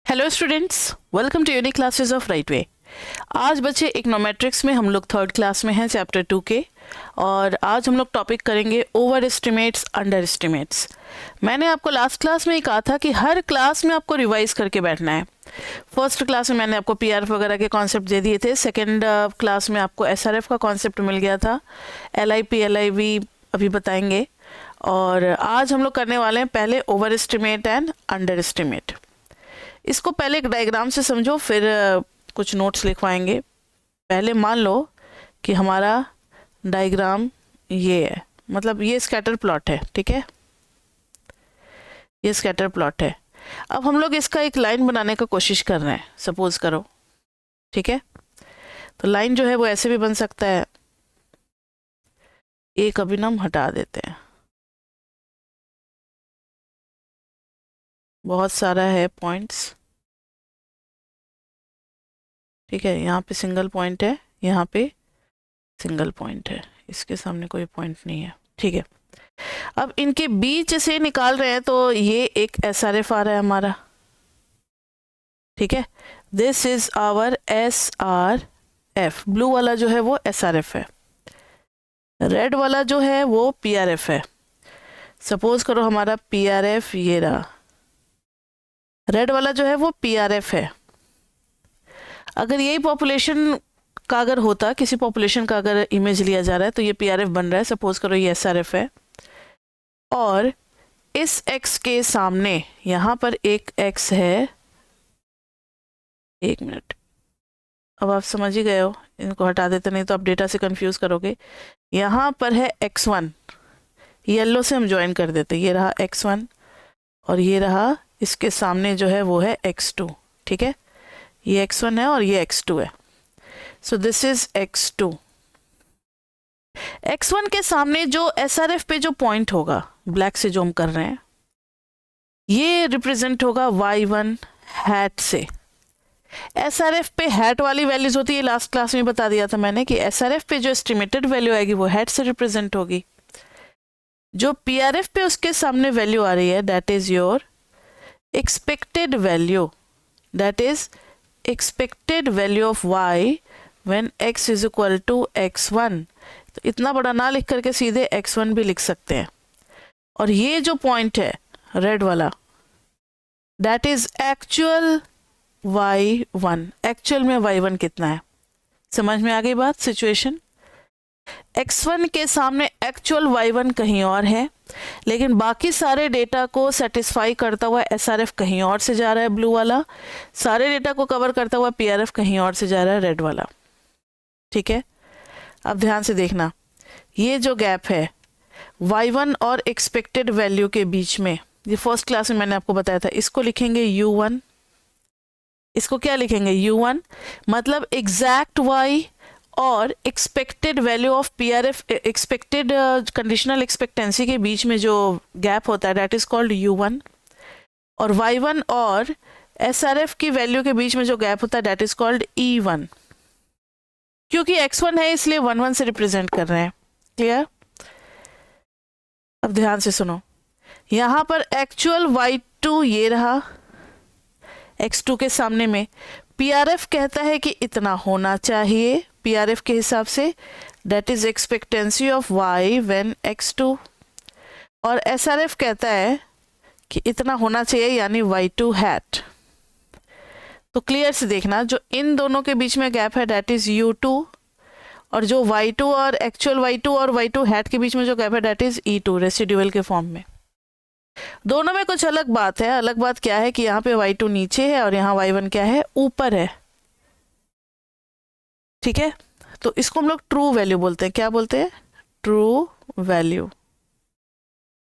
Hello students, welcome to unique classes of right way. आज बच्चे econometrics में हम लोग थर्ड क्लास में हैं, चैप्टर 2 के। और आज हम लोग टॉपिक करेंगे ओवर एस्टिमेट्स, अंडर एस्टिमेट्स। मैंने आपको लास्ट क्लास में ही कहा था कि हर क्लास में आपको रिवाइज करके बैठना है। फर्स्ट क्लास में मैंने आपको पीआरएफ वगैरह के कॉन्सेप्ट दे दिए थे। सेकेंड क्लास में आपको एसआरएफ का कॉन्सेप्ट मिल गया था। एलआईपी एलआईवी अभी बताएंगे। और आज हम लोग करने वाले हैं पहले over estimate and under estimate. इसको पहले एक डायग्राम से समझो, फिर कुछ नोट्स लिखवाएंगे। पहले मान लो कि हमारा डायग्राम ये है, मतलब ये स्कैटर प्लॉट है, ठीक है। ये स्कैटर प्लॉट है। अब हम लोग इसका एक लाइन बनाने का कोशिश कर रहे हैं, सपोज करो, ठीक है। तो लाइन जो है वो ऐसे भी बन सकता है। एक अभी हम हटा देते हैं, बहुत सारा है पॉइंट्स, ठीक है। यहाँ पे सिंगल पॉइंट है, यहाँ पे सिंगल पॉइंट है, इसके सामने कोई पॉइंट नहीं है, ठीक है। अब इनके बीच से निकाल रहे हैं तो ये एक एसआरएफ आ रहा है हमारा, ठीक है। This is our SRF. Blue वाला जो है वो एसआरएफ है, रेड वाला जो है वो पीआरएफ है। सपोज करो हमारा पीआरएफ ये रहा, रेड वाला जो है वो पीआरएफ है। अगर यही पॉपुलेशन का अगर होता, किसी पॉपुलेशन का अगर इमेज लिया जा रहा है तो ये पीआरएफ बन रहा है। सपोज करो ये एसआरएफ है और इस एक्स के सामने यहाँ पर एक एक्स है। एक मिनट, अब आप समझ ही गए हो, इनको हटा देते, नहीं तो आप डेटा से कंफ्यूज करोगे। यहाँ पर है x1, येलो से हम ज्वाइन कर देते, ये रहा x1 और ये रहा इसके सामने जो है वो है x2, ठीक है। ये x1 है और ये x2 है। सो दिस इज x2। x1 के सामने जो एसआरएफ पे जो पॉइंट होगा, ब्लैक से जो हम कर रहे हैं, ये रिप्रेजेंट होगा y1 हैट से। एसआरएफ पे हैट वाली वैल्यूज होती है, लास्ट क्लास में बता दिया था मैंने कि एसआरएफ पे जो एस्टिमेटेड वैल्यू आएगी वो हैट से रिप्रेजेंट होगी। जो पीआरएफ पे उसके सामने वैल्यू आ रही है, that is your expected value, that is expected value of y when x is equal to x1। तो इतना बड़ा ना लिख करके सीधे x1 भी लिख सकते हैं। और ये जो पॉइंट है रेड वाला, that is actual y1। Actual में y1 कितना है, समझ में आ गई बात, सिचुएशन। x1 के सामने एक्चुअल y1 कहीं और है, लेकिन बाकी सारे डेटा को सेटिस्फाई करता हुआ एसआरएफ कहीं और से जा रहा है, ब्लू वाला। सारे डेटा को कवर करता हुआ पीआरएफ कहीं और से जा रहा है, रेड वाला, ठीक है। अब ध्यान से देखना, ये जो गैप है y1 और एक्सपेक्टेड वैल्यू के बीच में, ये फर्स्ट क्लास में मैंने आपको बताया था, इसको लिखेंगे u1। इसको क्या लिखेंगे, u1, मतलब एग्जैक्ट y और expected value of PRF, expected conditional expectancy के बीच में जो गैप होता है, दैट इज कॉल्ड u1। और y1 और एसआरएफ की वैल्यू के बीच में जो गैप होता है, दैट इज कॉल्ड e1। क्योंकि x1 है इसलिए 1 1 से रिप्रेजेंट कर रहे हैं, क्लियर। अब ध्यान से सुनो, यहां पर एक्चुअल y2 ये रहा, x2 के सामने में पीआरएफ कहता है कि इतना होना चाहिए पीआरएफ के हिसाब से, that is expectancy of y when x2। और एसआरएफ कहता है कि इतना होना चाहिए, यानी y2 हैट। तो क्लियर से देखना, जो इन दोनों के बीच में गैप है दैट इज u2, और जो y2 और एक्चुअल y2 और y2 हैट के बीच में जो गैप है दैट इज e2, रेसिड्यूअल के फॉर्म में। दोनों में कुछ अलग बात है। अलग बात क्या है कि यहाँ पे y2 नीचे है और यहाँ y1 क्या है, ऊपर है, ठीक है। तो इसको हम लोग ट्रू वैल्यू बोलते हैं। क्या बोलते हैं, ट्रू वैल्यू।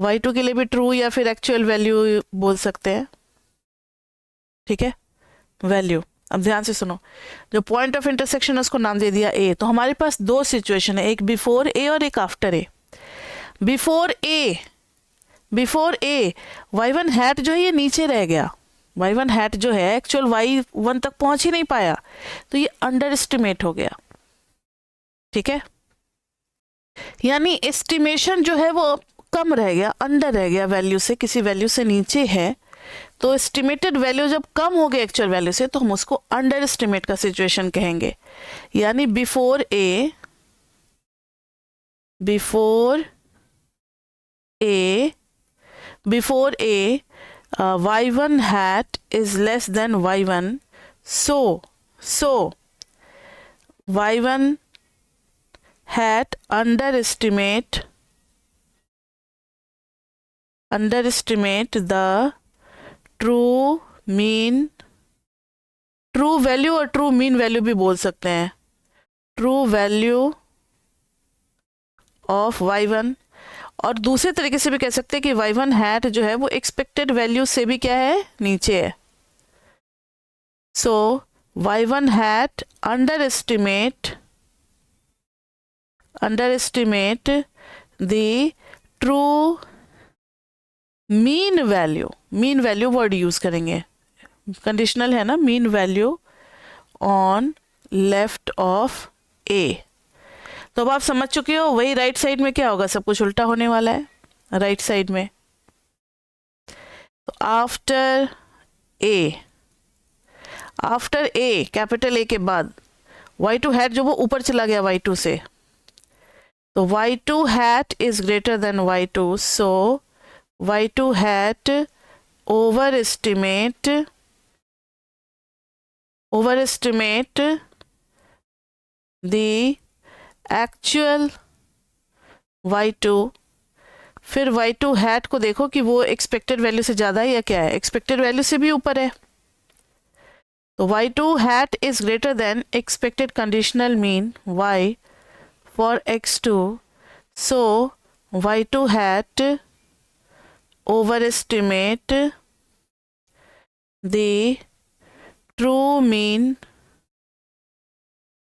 y2 के लिए भी ट्रू या फिर एक्चुअल वैल्यू बोल सकते हैं, ठीक है, वैल्यू। अब ध्यान से सुनो, जो पॉइंट ऑफ इंटरसेक्शन है उसको नाम दे दिया ए। तो हमारे पास दो सिचुएशन है, एक बिफोर ए और एक after a. Before A y1 hat जो है ये नीचे रह गया, y1 हैट जो है एक्चुअल y1 तक पहुंच ही नहीं पाया, तो ये अंडर एस्टिमेट हो गया, ठीक है। यानी एस्टिमेशन जो है वो कम रह गया, अंडर रह गया वैल्यू से, किसी वैल्यू से नीचे है, तो एस्टिमेटेड वैल्यू जब कम हो गई एक्चुअल वैल्यू से तो हम उसको अंडर एस्टिमेट का सिचुएशन कहेंगे। यानी before A y1 hat is less than y1, so y1 hat underestimate the true value और ट्रू मीन वैल्यू भी बोल सकते हैं, ट्रू वैल्यू ऑफ y1, और दूसरे तरीके से भी कह सकते हैं कि y1 हैट जो है वो एक्सपेक्टेड वैल्यू से भी क्या है, नीचे है। So y1 hat under estimate the true mean value word use करेंगे, कंडीशनल है ना, mean value on left of a. तो अब आप समझ चुके हो वही राइट साइड में क्या होगा, सब कुछ उल्टा होने वाला है राइट साइड में। तो आफ्टर ए कैपिटल ए के बाद y2 हैट जो वो ऊपर चला गया y2 से, तो y2 hat is greater then y2, so y2 hat over estimate the actual y2। फिर y2 हैट को देखो कि वो एक्सपेक्टेड वैल्यू से ज़्यादा है या क्या है, एक्सपेक्टेड वैल्यू से भी ऊपर है। तो y2 hat is greater then expected conditional mean y for x2, so y2 hat over estimate the true mean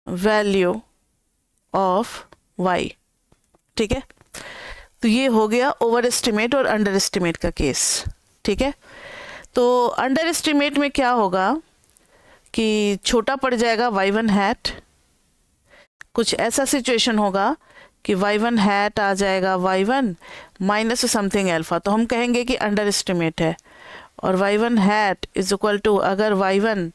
value of y। ठीक है, तो ये हो गया ओवर एस्टिमेट और अंडर एस्टिमेट का केस। ठीक है, तो अंडर एस्टिमेट में क्या होगा कि छोटा पड़ जाएगा y1 हैट, कुछ ऐसा सिचुएशन होगा कि y1 हैट आ जाएगा y1 माइनस समथिंग अल्फा, तो हम कहेंगे कि अंडर एस्टिमेट है। और y1 hat is equal to, अगर y1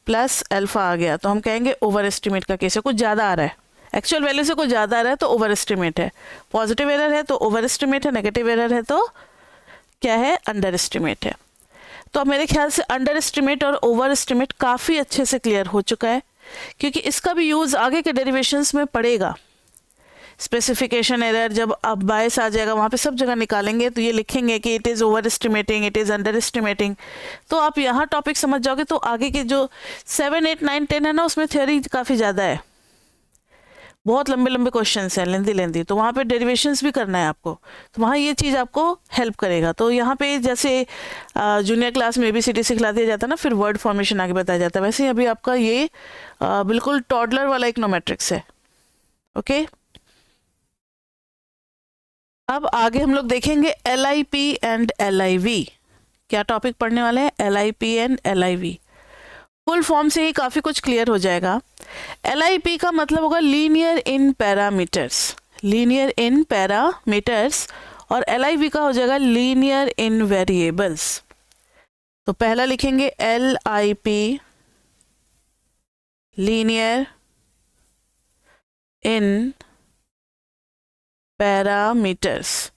प्लस अल्फा आ गया तो हम कहेंगे ओवर एस्टिमेट का केस है, कुछ ज़्यादा आ रहा है, एक्चुअल वैल्यू से कुछ ज़्यादा आ रहा है तो ओवर एस्टिमेट है, पॉजिटिव एरर है तो ओवर एस्टिमेट है, नेगेटिव एरर है तो क्या है, अंडर एस्टिमेट है। तो अब मेरे ख्याल से अंडर एस्टिमेट और ओवर एस्टिमेट काफ़ी अच्छे से क्लियर हो चुका है, क्योंकि इसका भी यूज़ आगे के डेरिवेशंस में पड़ेगा। स्पेसिफिकेशन एरर जब अब बायस आ जाएगा वहाँ पे सब जगह निकालेंगे तो ये लिखेंगे कि it is over estimating, it is under estimating. तो आप यहाँ टॉपिक समझ जाओगे तो आगे के जो 7, 8, 9, 10 है ना, उसमें थ्योरी काफ़ी ज़्यादा है, बहुत लंबे लंबे क्वेश्चंस हैं, लेंदी, तो वहाँ पे डेरिवेशंस भी करना है आपको, तो वहाँ ये चीज़ आपको हेल्प करेगा। तो यहाँ पे जैसे जूनियर क्लास में ABCD सिखला दिया जाता है ना, फिर वर्ड फॉर्मेशन आगे बताया जाता है, वैसे ही अभी आपका ये बिल्कुल टॉडलर वाला इकोनोमेट्रिक्स है। ओके, अब आगे हम लोग देखेंगे LIP एंड LIV। क्या टॉपिक पढ़ने वाले हैं, LIP and LIV। Full form से ही काफ़ी कुछ क्लियर हो जाएगा। LIP का मतलब होगा लीनियर इन पैरामीटर्स, और LIV का हो जाएगा लीनियर इन वेरिएबल्स। तो पहला लिखेंगे LIP, linear in parameters.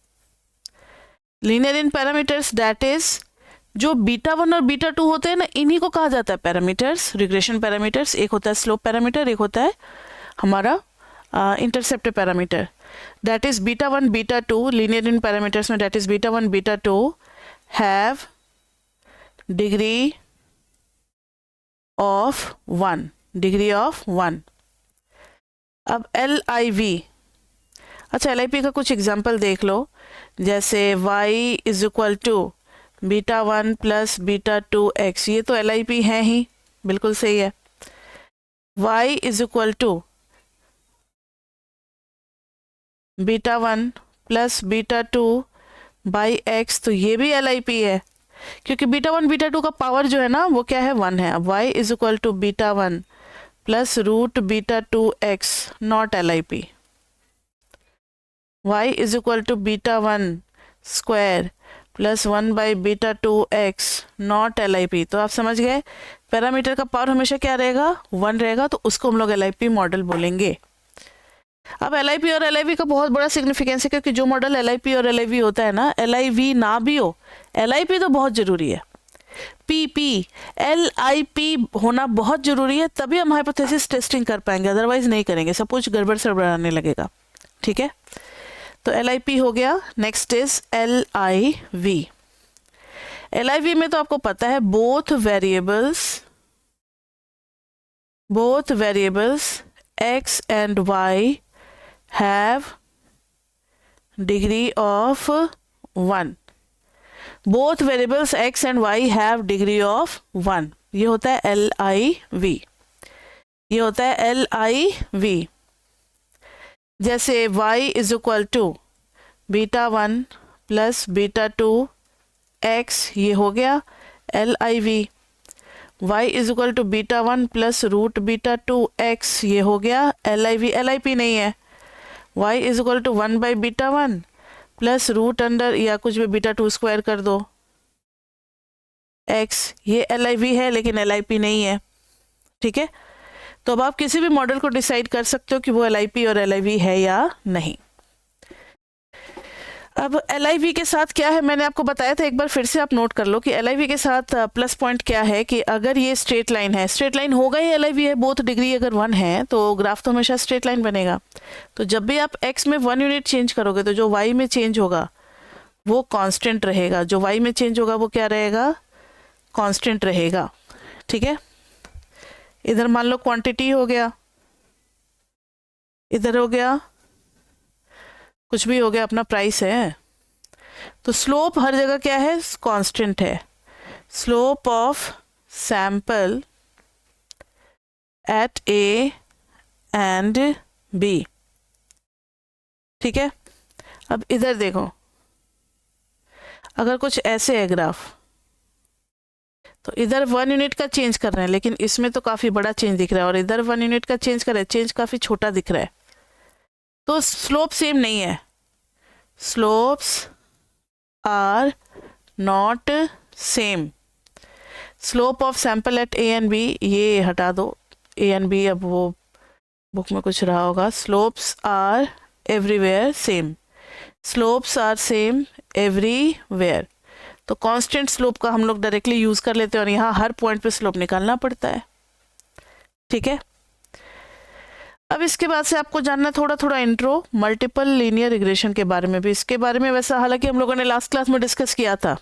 Linear in parameters that is जो β1 और β2 होते हैं ना, इन्हीं को कहा जाता है पैरामीटर्स, रिग्रेशन पैरामीटर्स। एक होता है स्लोप पैरामीटर, एक होता है हमारा intercept parameter. That is β1 β2, linear in parameters में that is β1 β2 have degree of 1। अब LIV, अच्छा LIP का कुछ एग्जाम्पल देख लो, जैसे y is equal to β1 plus β2x, ये तो LIP है ही, बिल्कुल सही है। y is equal to β1 plus β2 by x, तो ये भी LIP है, क्योंकि β1 β2 का पावर जो है ना वो क्या है, 1 है। अब y is equal to β1 plus root β2x, not LIP। y is equal to β1 square plus 1/β2x not LIP। तो आप समझ गए पैरामीटर का पावर हमेशा क्या रहेगा, 1 रहेगा, तो उसको हम लोग LIP मॉडल बोलेंगे। अब LIP और LIV का बहुत बड़ा सिग्निफिकेंस है, क्योंकि जो मॉडल LIP और LIV होता है ना, LIV ना भी हो, LIP तो बहुत जरूरी है। PP LIP होना बहुत जरूरी है, तभी हम हाइपोथेसिस टेस्टिंग कर पाएंगे, अदरवाइज नहीं करेंगे, सब कुछ गड़बड़ सड़बड़ाने लगेगा। ठीक है, तो LIP हो गया। Next is LIV। LIV में तो आपको पता है both variables x and y have degree of 1। Both variables x and y have degree of 1, ये होता है LIV। ये होता है LIV। जैसे y is equal to β1 plus β2 x, ये हो गया LIV। y is equal to β1 plus root β2 x, ये हो गया LIV। LIP नहीं है। y is equal to 1/β1 plus root under या कुछ भी β2 स्क्वायर कर दो x, ये LIV है, लेकिन LIP नहीं है। ठीक है, तो अब आप किसी भी मॉडल को डिसाइड कर सकते हो कि वो LIP और LIV है या नहीं। अब LIV के साथ क्या है, मैंने आपको बताया था, एक बार फिर से आप नोट कर लो कि LIV के साथ प्लस पॉइंट क्या है कि अगर ये स्ट्रेट लाइन है, स्ट्रेट लाइन होगा ही LIV है, बोथ डिग्री अगर 1 है तो ग्राफ तो हमेशा स्ट्रेट लाइन बनेगा। तो जब भी आप x में 1 यूनिट चेंज करोगे तो जो y में चेंज होगा वो कांस्टेंट रहेगा, जो y में चेंज होगा वो क्या रहेगा, कांस्टेंट रहेगा। ठीक है, इधर मान लो क्वांटिटी हो गया, इधर हो गया कुछ भी हो गया, अपना प्राइस है, तो स्लोप हर जगह क्या है, कांस्टेंट है। Slope of sample at A and B। ठीक है, अब इधर देखो, अगर कुछ ऐसे है ग्राफ, तो इधर 1 यूनिट का चेंज कर रहे हैं, लेकिन इसमें तो काफी बड़ा चेंज दिख रहा है, और इधर 1 यूनिट का चेंज कर रहे हैं, चेंज काफी छोटा दिख रहा है, तो स्लोप सेम नहीं है। Slopes are not same. Slope of sample at A and B, ये हटा दो A एंड B, अब वो बुक में कुछ रहा होगा। Slopes are everywhere same. Slopes are same everywhere, तो कांस्टेंट स्लोप का हम लोग डायरेक्टली यूज कर लेते हैं, और यहाँ हर पॉइंट पे स्लोप निकालना पड़ता है। ठीक है, अब इसके बाद से आपको जानना थोड़ा थोड़ा इंट्रो मल्टीपल लीनियर रिग्रेशन के बारे में भी। इसके बारे में वैसा हालांकि हम लोगों ने लास्ट क्लास में डिस्कस किया था,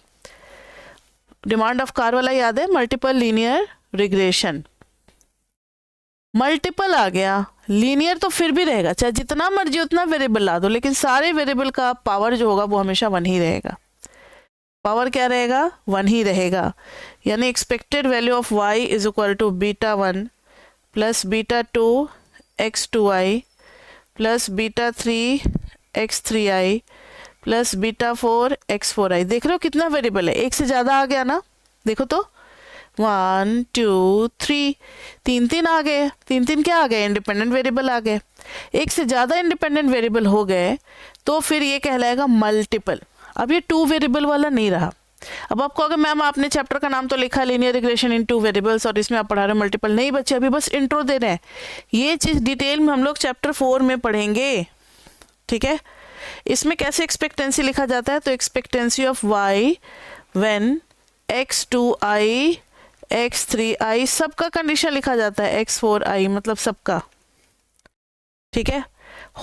डिमांड ऑफ कार वाला याद है, मल्टीपल लीनियर रिग्रेशन। मल्टीपल आ गया, लीनियर तो फिर भी रहेगा, चाहे जितना मर्जी उतना वेरिएबल ला दो, लेकिन सारे वेरिएबल का पावर जो होगा वो हमेशा 1 ही रहेगा। पावर क्या रहेगा, 1 ही रहेगा। यानी expected value of y is equal to β1 plus β2 x2i plus β3 x3i plus β4 x4i। देख रहे हो कितना वेरिएबल है, एक से ज़्यादा आ गया ना, देखो तो 1 2 3, 3 आ गए, 3 क्या आ गए, इंडिपेंडेंट वेरिएबल आ गए। एक से ज़्यादा इंडिपेंडेंट वेरिएबल हो गए तो फिर ये कहलाएगा मल्टीपल। अब ये 2 वेरिएबल वाला नहीं रहा। अब आपको अगर मैम आपने चैप्टर का नाम तो लिखा लीनियर रिग्रेशन इन 2 वेरिएबल्स, और इसमें आप पढ़ा रहे मल्टीपल, नहीं बच्चे, अभी बस इंट्रो दे रहे हैं। ये चीज़ डिटेल में हम लोग चैप्टर 4 में पढ़ेंगे। ठीक है, इसमें कैसे एक्सपेक्टेंसी लिखा जाता है, तो expectancy of y when x2i x3i, सबका कंडीशन लिखा जाता है, x4i मतलब सबका। ठीक है,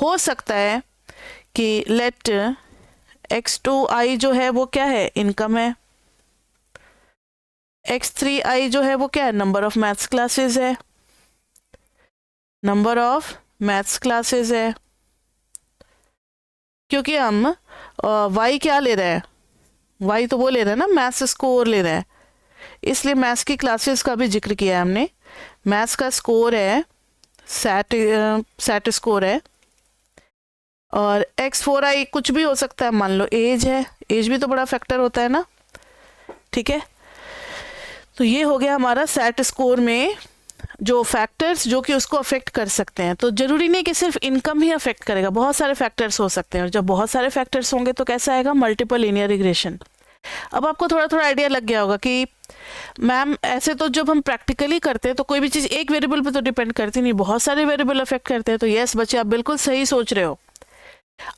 हो सकता है कि लेट x2i जो है वो क्या है, इनकम है, x3i जो है वो क्या है, नंबर ऑफ मैथ्स क्लासेस है, नंबर ऑफ मैथ्स क्लासेस है, क्योंकि हम y क्या ले रहे हैं, y तो वो ले रहे हैं ना, मैथ्स स्कोर ले रहे हैं, इसलिए मैथ्स की क्लासेस का भी जिक्र किया है हमने। मैथ्स का स्कोर है सेट स्कोर है, और x4i कुछ भी हो सकता है, मान लो एज है, एज भी तो बड़ा फैक्टर होता है ना। ठीक है, तो ये हो गया हमारा सेट स्कोर में जो फैक्टर्स जो कि उसको अफेक्ट कर सकते हैं। तो जरूरी नहीं कि सिर्फ इनकम ही अफेक्ट करेगा, बहुत सारे फैक्टर्स हो सकते हैं, और जब बहुत सारे फैक्टर्स होंगे तो कैसा आएगा, मल्टीपल लीनियर रिग्रेशन। अब आपको थोड़ा थोड़ा आइडिया लग गया होगा कि मैम ऐसे तो जब हम प्रैक्टिकली करते हैं तो कोई भी चीज़ एक वेरिएबल पे तो डिपेंड करती नहीं, बहुत सारे वेरिएबल अफेक्ट करते हैं। तो यस बच्चे, आप बिल्कुल सही सोच रहे हो।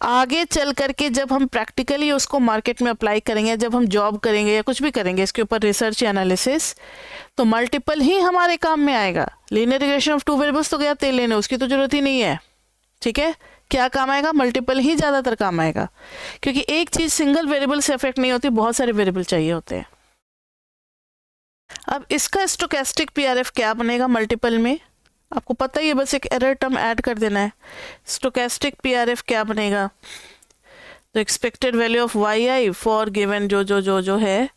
आगे चल करके जब हम प्रैक्टिकली उसको मार्केट में अप्लाई करेंगे, जब हम जॉब करेंगे या कुछ भी करेंगे इसके ऊपर रिसर्च या एनालिसिस, तो मल्टीपल ही हमारे काम में आएगा। Linear regression of two variables तो गया तेल लेने, उसकी तो जरूरत ही नहीं है। ठीक है, क्या काम आएगा? मल्टीपल ही ज़्यादातर काम आएगा, क्योंकि एक चीज़ सिंगल वेरिएबल से अफेक्ट नहीं होती, बहुत सारे वेरिएबल चाहिए होते हैं। अब इसका स्टोकेस्टिक पीआरएफ क्या बनेगा मल्टीपल में? आपको पता ही है, बस एक एरर टर्म ऐड कर देना है। स्टोकेस्टिक पीआरएफ क्या बनेगा? तो expected value of y i for given जो है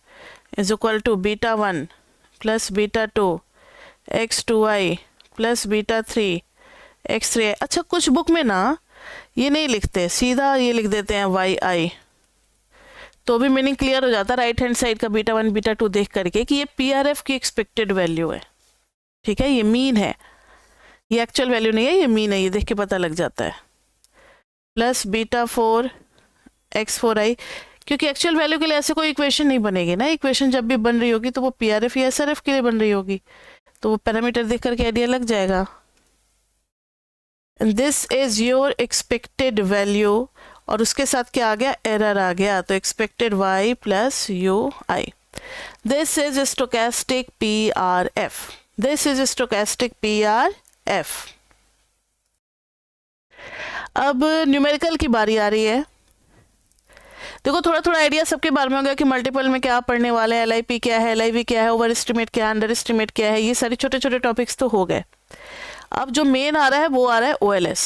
is equal to β1 plus β2 x2y plus β3 x3y। अच्छा, कुछ बुक में ना ये नहीं लिखते, सीधा ये लिख देते हैं वाई आई, तो भी मीनिंग क्लियर हो जाता है राइट हैंड साइड का β1 β2 देख करके कि ये पीआरएफ की एक्सपेक्टेड वैल्यू है। ठीक है, ये मीन है, ये एक्चुअल वैल्यू नहीं है, ये मीन है, ये देख के पता लग जाता है। प्लस β4 x4i, क्योंकि एक्चुअल वैल्यू के लिए ऐसे कोई इक्वेशन नहीं बनेगी ना। इक्वेशन जब भी बन रही होगी तो वो पीआरएफ या एसआरएफ के लिए बन रही होगी, तो वो पैरामीटर देख करके आइडिया लग जाएगा। This is your expected value, और उसके साथ क्या आ गया? एरर आ गया, तो expected y plus u I. This is stochastic PRF, this is stochastic PRF. अब न्यूमेरिकल की बारी आ रही है। देखो, थोड़ा थोड़ा आइडिया सबके बारे में हो गया कि मल्टीपल में क्या पढ़ने वाले हैं, एलआईपी क्या है, एलआईवी क्या है, ओवर एस्टिमेट क्या है, अंडर एस्टिमेट क्या है, ये सारे छोटे छोटे टॉपिक्स तो हो गए। अब जो मेन आ रहा है वो आ रहा है ओएलएस।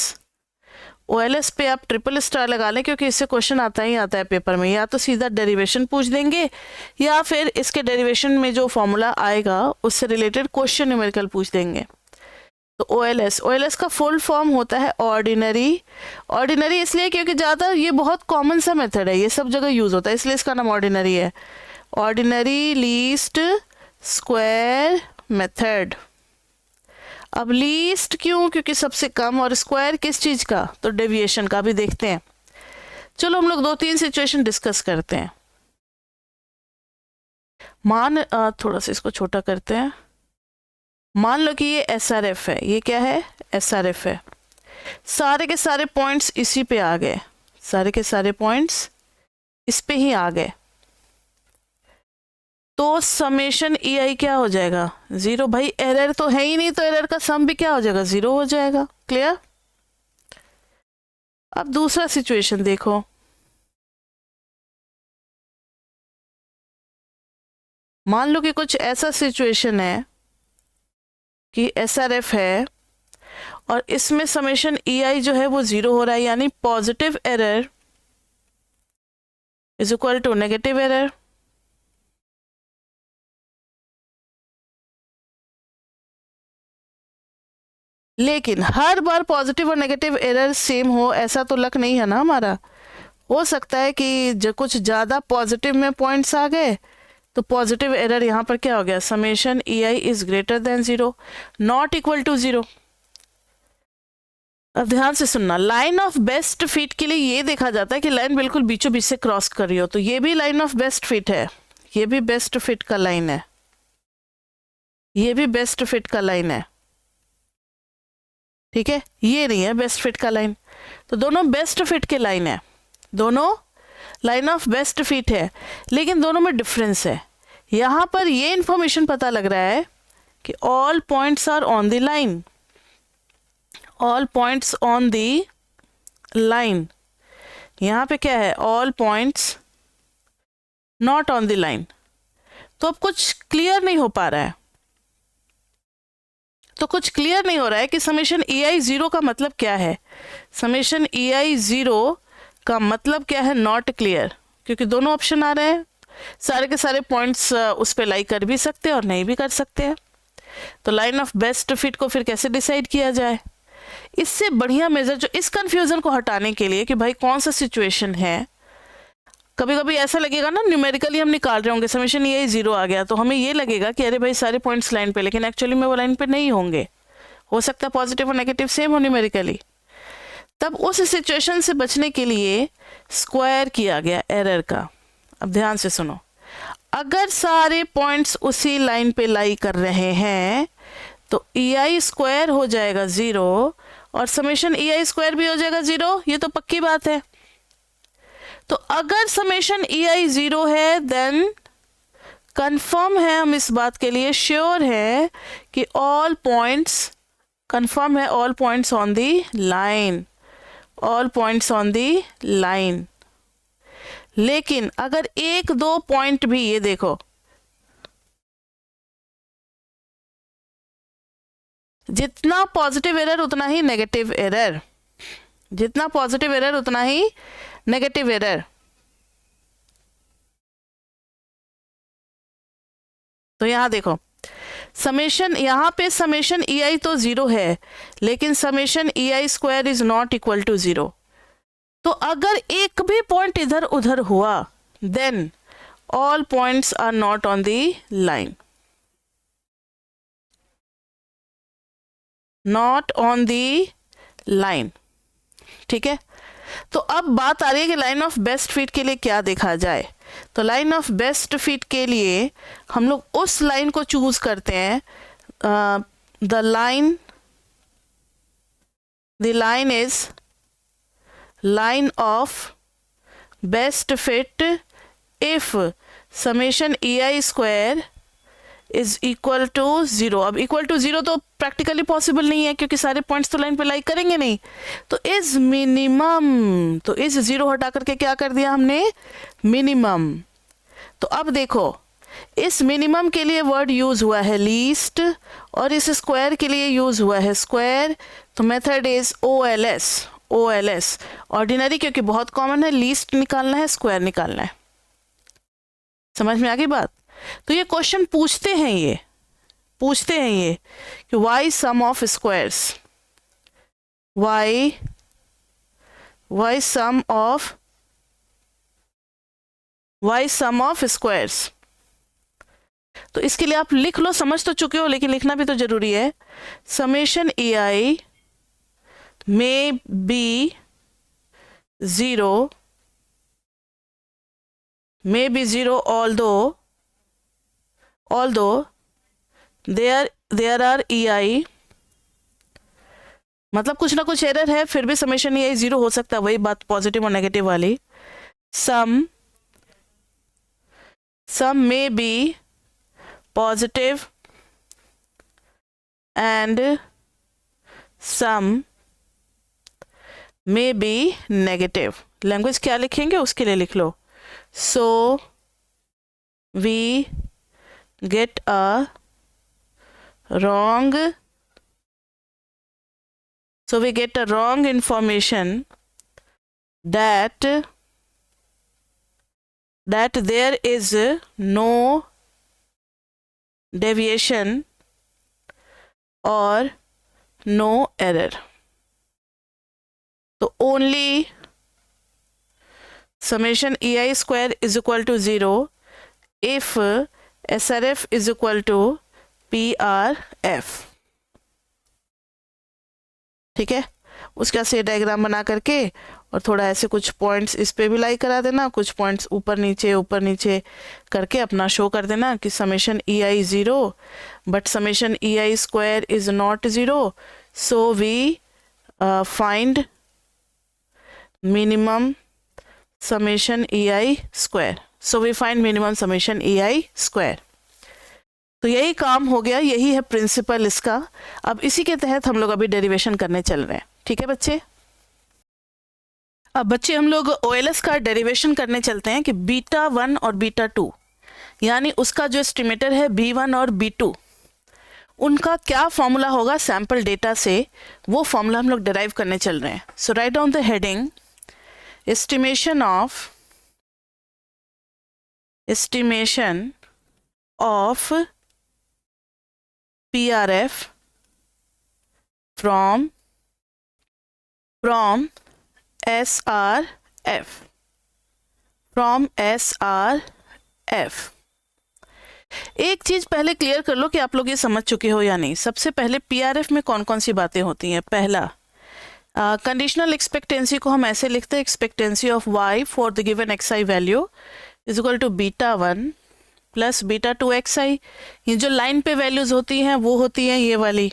ओएलएस पे आप ट्रिपल स्टार लगा लें, क्योंकि इससे क्वेश्चन आता ही आता है पेपर में। या तो सीधा डेरिवेशन पूछ देंगे, या फिर इसके डेरिवेशन में जो फॉर्मूला आएगा उससे रिलेटेड क्वेश्चन न्यूमेरिकल पूछ देंगे। तो ओएलएस का फुल फॉर्म होता है ऑर्डिनरी। ऑर्डिनरी इसलिए क्योंकि ज़्यादा ये बहुत कॉमन सा मेथड है, ये सब जगह यूज़ होता है, इसलिए इसका नाम ऑर्डिनरी है। Ordinary least square method. अब लीस्ट क्यों? क्योंकि सबसे कम, और स्क्वायर किस चीज़ का? तो डेविएशन का। भी देखते हैं, चलो हम लोग 2-3 सिचुएशन डिस्कस करते हैं। थोड़ा सा इसको छोटा करते हैं। मान लो कि ये एसआरएफ है, ये क्या है? एसआरएफ है। सारे के सारे पॉइंट्स इसी पे आ गए, सारे के सारे पॉइंट्स इस पे ही आ गए, तो समेशन ई आई क्या हो जाएगा? 0। भाई एरर तो है ही नहीं, तो एरर का सम भी क्या हो जाएगा? 0 हो जाएगा। क्लियर? अब दूसरा सिचुएशन देखो। मान लो कि कुछ ऐसा सिचुएशन है कि एसआरएफ है और इसमें समेशन ई आई जो है वो 0 हो रहा है, यानी positive error is equal to negative error. लेकिन हर बार पॉजिटिव और नेगेटिव एरर सेम हो ऐसा तो लक नहीं है ना हमारा। हो सकता है कि जो कुछ ज़्यादा पॉजिटिव में पॉइंट्स आ गए तो पॉजिटिव एरर यहाँ पर क्या हो गया? Summation e i is greater than 0, not equal to 0। अब ध्यान से सुनना, लाइन ऑफ बेस्ट फिट के लिए ये देखा जाता है कि लाइन बिल्कुल बीचों बीच से क्रॉस कर रही हो, तो ये भी लाइन ऑफ बेस्ट फिट है, ये भी बेस्ट फिट का लाइन है, ये भी बेस्ट फिट का लाइन है। ठीक है, ये नहीं है बेस्ट फिट का लाइन, तो दोनों बेस्ट फिट के लाइन है, दोनों लाइन ऑफ बेस्ट फिट है, लेकिन दोनों में डिफरेंस है। यहाँ पर ये इंफॉर्मेशन पता लग रहा है कि all points are on the line, all points on the line. यहाँ पे क्या है? All points not on the line. तो अब कुछ क्लियर नहीं हो पा रहा है, तो कुछ क्लियर नहीं हो रहा है कि समेशन ई आई 0 का मतलब क्या है। समेशन ई आई 0 का मतलब क्या है? नॉट क्लियर, क्योंकि दोनों ऑप्शन आ रहे हैं, सारे के सारे पॉइंट्स उस पर लाई कर भी सकते हैं और नहीं भी कर सकते हैं। तो लाइन ऑफ बेस्ट फिट को फिर कैसे डिसाइड किया जाए? इससे बढ़िया मेजर जो इस कंफ्यूजन को हटाने के लिए कि भाई कौन सा सिचुएशन है, कभी कभी ऐसा लगेगा ना न्यूमेरिकली हम निकाल रहे होंगे, समेशन ये 0 आ गया तो हमें ये लगेगा कि अरे भाई सारे पॉइंट्स लाइन पे, लेकिन एक्चुअली में वो लाइन पे नहीं होंगे, हो सकता है पॉजिटिव और नेगेटिव सेम हो न्यूमेरिकली। तब उस सिचुएशन से बचने के लिए स्क्वायर किया गया एरर का। अब ध्यान से सुनो, अगर सारे पॉइंट्स उसी लाइन पे लाई कर रहे हैं तो ई आई स्क्वायर हो जाएगा 0 और समेशन ई आई स्क्वायर भी हो जाएगा 0, ये तो पक्की बात है। तो अगर समेशन ई आई 0 है देन कंफर्म है, हम इस बात के लिए श्योर है कि ऑल पॉइंट्स, कंफर्म है all points on the line, all points on the line. लेकिन अगर एक दो पॉइंट भी, ये देखो जितना पॉजिटिव एरर उतना ही नेगेटिव एरर, जितना पॉजिटिव एरर उतना ही नेगेटिव एरर। तो यहां देखो समेशन, यहां पे समेशन ई आई तो 0 है लेकिन summation e i square is not equal to 0। तो अगर एक भी पॉइंट इधर उधर हुआ then all points are not on the line, not on the line. ठीक है, तो अब बात आ रही है कि लाइन ऑफ बेस्ट फिट के लिए क्या देखा जाए। तो लाइन ऑफ बेस्ट फिट के लिए हम लोग उस लाइन को चूज करते हैं, the line is line of best fit if summation e i square is equal to 0। अब इक्वल टू 0 तो प्रैक्टिकली पॉसिबल नहीं है क्योंकि सारे पॉइंट्स तो लाइन पे लाई करेंगे नहीं। तो इज मिनिमम, तो इज 0 हटा करके क्या कर दिया हमने, मिनिमम। तो अब देखो इस मिनिमम के लिए वर्ड यूज हुआ है लीस्ट और इस स्क्वायर के लिए यूज हुआ है स्क्वायर। तो method is OLS, OLS ordinary, क्योंकि बहुत कॉमन है, लीस्ट निकालना है स्क्वायर निकालना है। समझ में आ गई बात। तो ये क्वेश्चन पूछते हैं, ये पूछते हैं ये कि y sum of squares, y sum of squares. तो इसके लिए आप लिख लो, समझ तो चुके हो लेकिन लिखना भी तो जरूरी है। Summation e I may be 0, may be 0 although there are EI, मतलब कुछ ना कुछ एरर है फिर भी समेशन EI 0 हो सकता है, वही बात पॉजिटिव और नेगेटिव वाली। some may be positive and some may be negative। Language क्या लिखेंगे उसके लिए लिख लो, so we get a wrong information that there is no deviation or no error। तो only summation e i square is equal to 0 if SRF is equal to PRF। ठीक है, उसका से डायग्राम बना करके और थोड़ा ऐसे कुछ पॉइंट्स इस पे भी लाई करा देना, कुछ पॉइंट्स ऊपर नीचे करके अपना शो कर देना कि summation e i 0 but summation e i square is not 0, so we find minimum summation EI square, so we find minimum summation EI square। तो यही काम हो गया, यही है प्रिंसिपल इसका। अब इसी के तहत हम लोग अभी डेरिवेशन करने चल रहे हैं। ठीक है बच्चे, अब बच्चे हम लोग OLS का डेरिवेशन करने चलते हैं कि बीटा 1 और बीटा 2 यानी उसका जो एस्टिमेटर है B1 और B2 उनका क्या फॉर्मूला होगा सैंपल डेटा से, वो फॉर्मूला हम लोग डिराइव करने चल रहे हैं। So right down the heading estimation of PRF from SRF, एक चीज पहले क्लियर कर लो कि आप लोग ये समझ चुके हो या नहीं। सबसे पहले PRF में कौन कौन सी बातें होती हैं। पहला, कंडीशनल एक्सपेक्टेंसी को हम ऐसे लिखते हैं, expectancy of y for the given xi value is equal to beta 1 plus beta two x i. ये जो लाइन पे वैल्यूज होती हैं वो होती हैं ये वाली।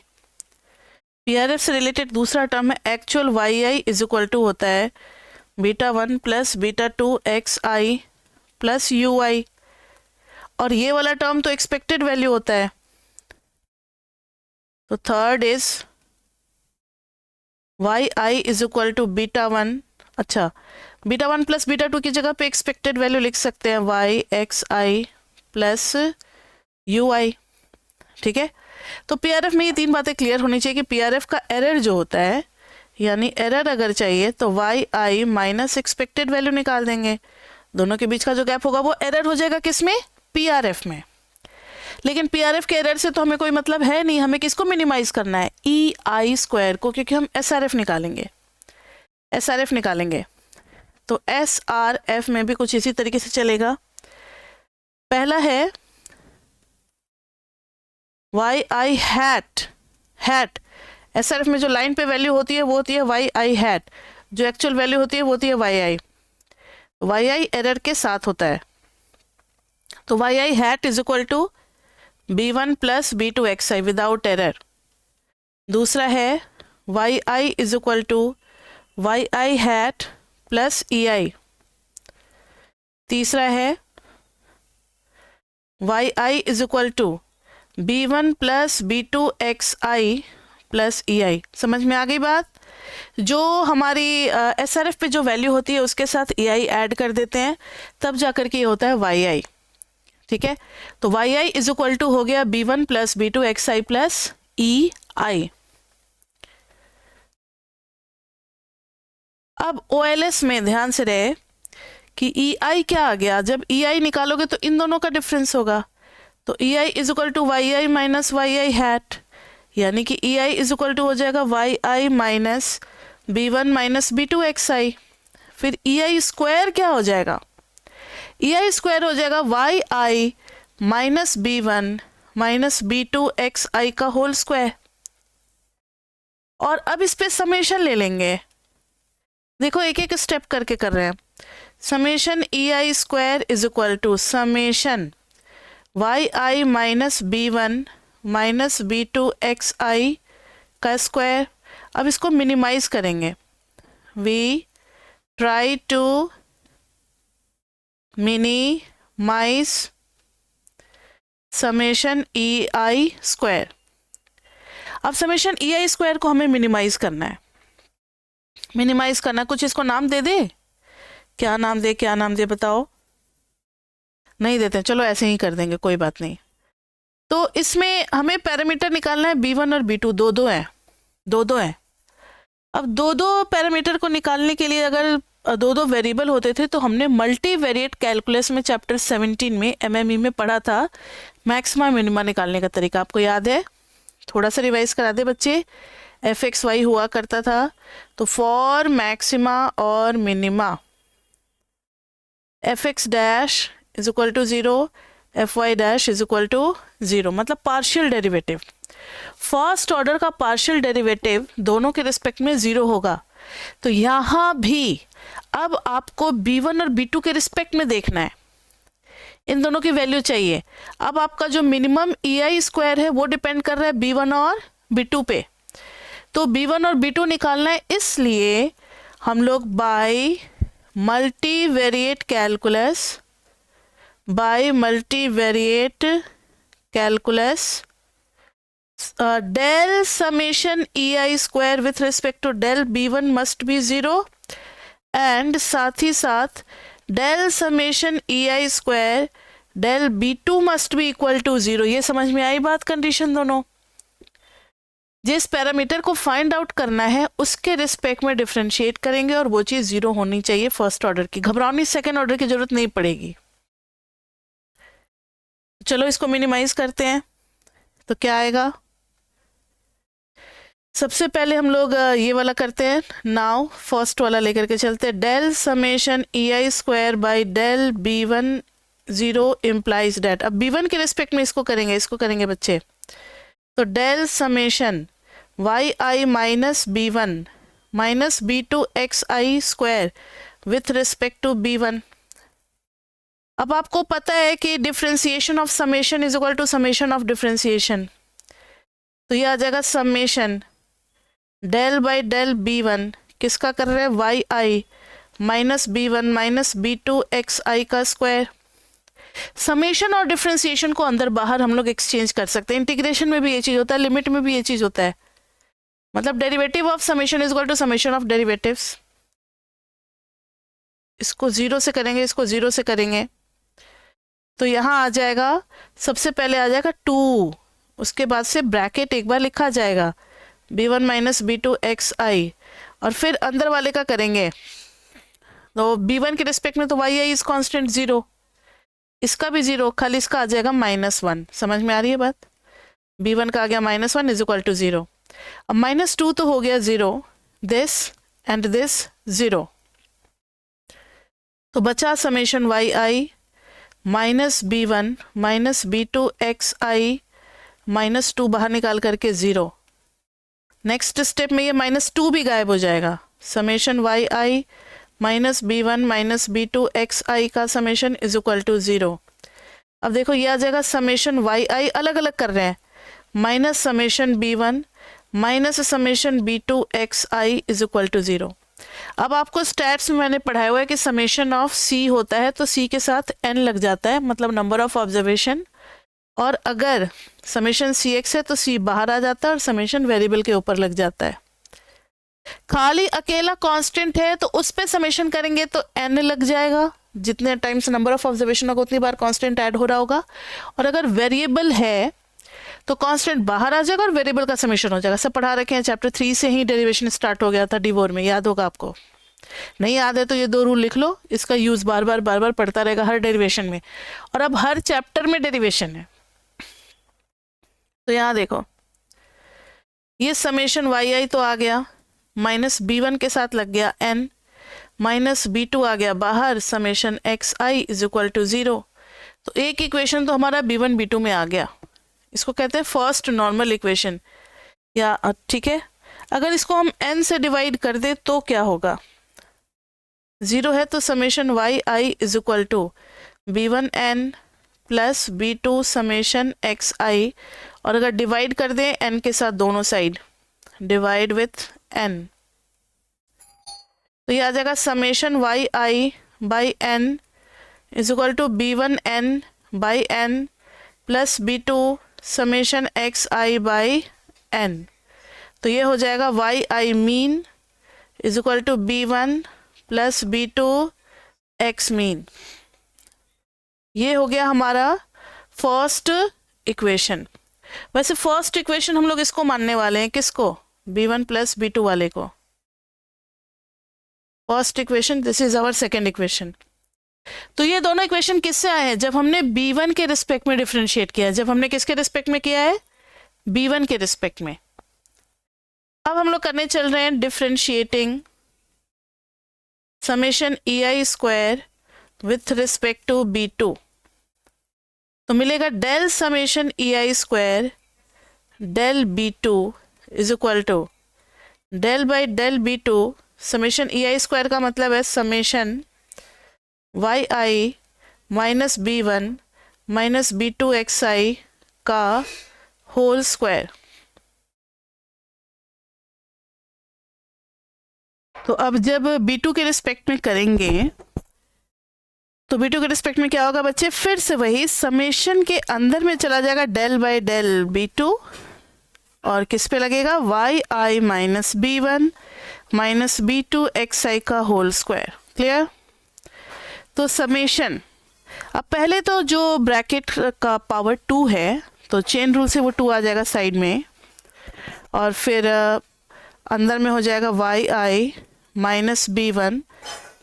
पीआरएफ से रिलेटेड दूसरा टर्म है actual y i is equal to होता है beta one plus beta two x i plus u i, और ये वाला टर्म तो एक्सपेक्टेड वैल्यू होता है। तो third is y i is equal to beta one, अच्छा beta one plus beta two की जगह पे एक्सपेक्टेड वैल्यू लिख सकते हैं y x i plus u i. ठीक है, तो पीआरएफ में ये तीन बातें क्लियर होनी चाहिए कि पीआरएफ का एरर जो होता है, यानी एरर अगर चाहिए तो y i minus expected value निकाल देंगे, दोनों के बीच का जो गैप होगा वो एरर हो जाएगा किसमें, पीआरएफ में। लेकिन पीआरएफ के एरर से तो हमें कोई मतलब है नहीं, हमें किसको मिनिमाइज करना है, ई आई स्क्वायर को, क्योंकि हम एसआरएफ निकालेंगे, एसआरएफ निकालेंगे। तो एसआरएफ में भी कुछ इसी तरीके से चलेगा। पहला है y i hat, hat SRF में जो लाइन पे वैल्यू होती है वो होती है वाई आई हैट, जो एक्चुअल वैल्यू होती है वो होती है y i. Y i error के साथ होता है, तो y i hat is equal to b one plus b two x i without error. दूसरा है y i is equal to y i hat plus e i. तीसरा है y i is equal to b one plus b two x i plus e आई। समझ में आ गई बात? जो हमारी एसआरएफ पे जो वैल्यू होती है उसके साथ ई आई ऐड कर देते हैं, तब जाकर के ये होता है वाई आई। ठीक है, तो y i is equal to हो गया b one plus b two x i plus e i. अब OLS में ध्यान से रहे कि ई आई क्या आ गया, जब ई आई निकालोगे तो इन दोनों का डिफरेंस होगा, तो e i is equal to y i minus y i hat, यानी कि e i is equal to हो जाएगा y i minus b one minus b two x i. फिर ई आई स्क्वायर क्या हो जाएगा, ई आई स्क्वायर हो जाएगा y i minus b one minus b two x i का होल स्क्वायर। और अब इस पे समेशन ले लेंगे, देखो एक एक स्टेप करके कर रहे हैं। Summation e i square is equal to summation y i minus b one minus b two x i का स्क्वायर। अब इसको मिनिमाइज करेंगे, we try to minimise summation e i square. अब समेशन ई आई स्क्वायर को हमें minimise करना है, minimise करना, कुछ इसको नाम दे दे, क्या नाम दे, क्या नाम दे बताओ? नहीं देते, चलो ऐसे ही कर देंगे, कोई बात नहीं। तो इसमें हमें पैरामीटर निकालना है b1 और b2, दो दो है, दो दो है। अब दो दो पैरामीटर को निकालने के लिए अगर दो दो वेरिएबल होते थे तो हमने मल्टीवेरिएट कैलकुलस में चैप्टर 17 में MME में पढ़ा था मैक्सिमा मिनिमा निकालने का तरीका, आपको याद है? थोड़ा सा रिवाइज करा दे बच्चे। fxy हुआ करता था, तो फॉर मैक्सिमा और minima fx dash is equal to 0, fy dash is equal to 0, मतलब पार्शियल डेरिवेटिव। फर्स्ट ऑर्डर का पार्शियल डेरिवेटिव दोनों के रिस्पेक्ट में 0 होगा। तो यहाँ भी अब आपको b1 और b2 के रिस्पेक्ट में देखना है, इन दोनों की वैल्यू चाहिए। अब आपका जो मिनिमम ई आई स्क्वायर है वो डिपेंड कर रहा है b1 और b2 पे, तो b1 और b2 निकालना है, इसलिए हम लोग by multivariate calculus, by multivariate calculus del summation ei square with respect to del b1 must be 0 and साथ ही साथ del summation ei square del b2 must be equal to 0। ये समझ में आई बात? कंडीशन दोनों, जिस पैरामीटर को फाइंड आउट करना है उसके रिस्पेक्ट में डिफरेंशिएट करेंगे और वो चीज़ 0 होनी चाहिए फर्स्ट ऑर्डर की, घबरानी सेकेंड ऑर्डर की जरूरत नहीं पड़ेगी। चलो इसको मिनिमाइज करते हैं, तो क्या आएगा? सबसे पहले हम लोग ये वाला करते हैं, नाउ फर्स्ट वाला लेकर के चलते हैं। Del summation e i square by del b1 0 implies that. अब b1 के रिस्पेक्ट में इसको करेंगे बच्चे, तो del summation y i minus b1 minus b2 x i square with respect to b1। अब आपको पता है कि differentiation of summation is equal to summation of differentiation, तो ये आ जाएगा summation del by del b1 किसका कर रहे हैं, y i minus b1 minus b2 x i का स्क्वायर। समेशन और डिफरेंशिएशन को अंदर बाहर हम लोग एक्सचेंज कर सकते हैं, इंटीग्रेशन में भी ये चीज़ होता है, लिमिट में भी ये चीज़ होता है, मतलब derivative of summation is equal to summation of derivatives. इसको जीरो से करेंगे, इसको जीरो से करेंगे, तो यहाँ आ जाएगा, सबसे पहले आ जाएगा 2, उसके बाद से ब्रैकेट एक बार लिखा जाएगा b1 minus b2 x i, और फिर अंदर वाले का करेंगे, तो b1 के रिस्पेक्ट में तो वाई आई इज कॉन्स्टेंट 0, इसका भी 0, खाली इसका आ जाएगा -1। समझ में आ रही है बात, b1 का आ गया -1 इज इक्वल टू 0। अब -2 तो हो गया 0, दिस एंड दिस 0, तो बचा summation y i minus b1 minus b2 x i -2 बाहर निकाल करके 0। नेक्स्ट स्टेप में ये -2 भी गायब हो जाएगा, summation y i minus b1 minus b2 x i का समेशन इज इक्वल टू 0। अब देखो ये आ जाएगा समेशन वाई आई अलग अलग कर रहे हैं, minus summation b1 minus summation b2 x i is equal to 0। अब आपको स्टैट्स में मैंने पढ़ाया हुआ है कि समेशन ऑफ सी होता है तो सी के साथ n लग जाता है, मतलब नंबर ऑफ ऑब्जर्वेशन, और अगर समेशन सी एक्स है तो सी बाहर आ जाता है और समेशन वेरिएबल के ऊपर लग जाता है। खाली अकेला कांस्टेंट है तो उस पे समेशन करेंगे तो n लग जाएगा, जितने टाइम्स नंबर ऑफ ऑब्जर्वेशन होगा उतनी बार कांस्टेंट ऐड हो रहा होगा, और अगर वेरिएबल है तो कांस्टेंट बाहर आ जाएगा और वेरिएबल का समेशन हो जाएगा। सब पढ़ा रखे हैं, चैप्टर 3 से ही डेरिवेशन स्टार्ट हो गया था डिवोर में, याद होगा आपको। नहीं याद है तो ये 2 रूल लिख लो, इसका यूज बार बार पढ़ता रहेगा हर डेरिवेशन में, और अब हर चैप्टर में डेरिवेशन है। तो यहाँ देखो ये समेशन वाई आई तो आ गया, माइनस b1 के साथ लग गया n, माइनस b2 आ गया बाहर, summation x i is equal to 0। तो एक इक्वेशन तो हमारा b1 b2 में आ गया, इसको कहते हैं फर्स्ट नॉर्मल इक्वेशन, या ठीक है। अगर इसको हम n से डिवाइड कर दे तो क्या होगा, 0 है तो summation y i is equal to b1 n plus b2 summation x i, और अगर डिवाइड कर दें n के साथ दोनों साइड, डिवाइड विथ n, तो ये आ जाएगा summation y i by n is equal to b1 n by n plus b2 summation x i by n। तो ये हो जाएगा y i mean is equal to b1 plus b2 x mean. ये हो गया हमारा फर्स्ट इक्वेशन। वैसे first equation हम लोग इसको मानने वाले हैं, किसको, b1 प्लस b2 वाले को। First equation, this is our second equation. तो ये दोनों इक्वेशन किससे आए हैं, जब हमने b1 के रिस्पेक्ट में डिफरेंशिएट किया है, जब हमने किसके रिस्पेक्ट में किया है, b1 के रिस्पेक्ट में। अब हम लोग करने चल रहे हैं differentiating summation e i square with respect to b2, तो मिलेगा del summation e i square del b2 is equal to del by del b2 summation e i square का मतलब है summation y i minus b1 minus b2 x i का whole square. तो अब जब b2 के रिस्पेक्ट में करेंगे तो b2 के रिस्पेक्ट में क्या होगा बच्चे, फिर से वही समेशन के अंदर में चला जाएगा डेल बाई डेल b2, और किस पे लगेगा, y i minus b1 minus b2 x i का होल स्क्वायर। क्लियर। तो समेशन, अब पहले तो जो ब्रैकेट का पावर 2 है तो चेन रूल से वो 2 आ जाएगा साइड में, और फिर अंदर में हो जाएगा y i minus b1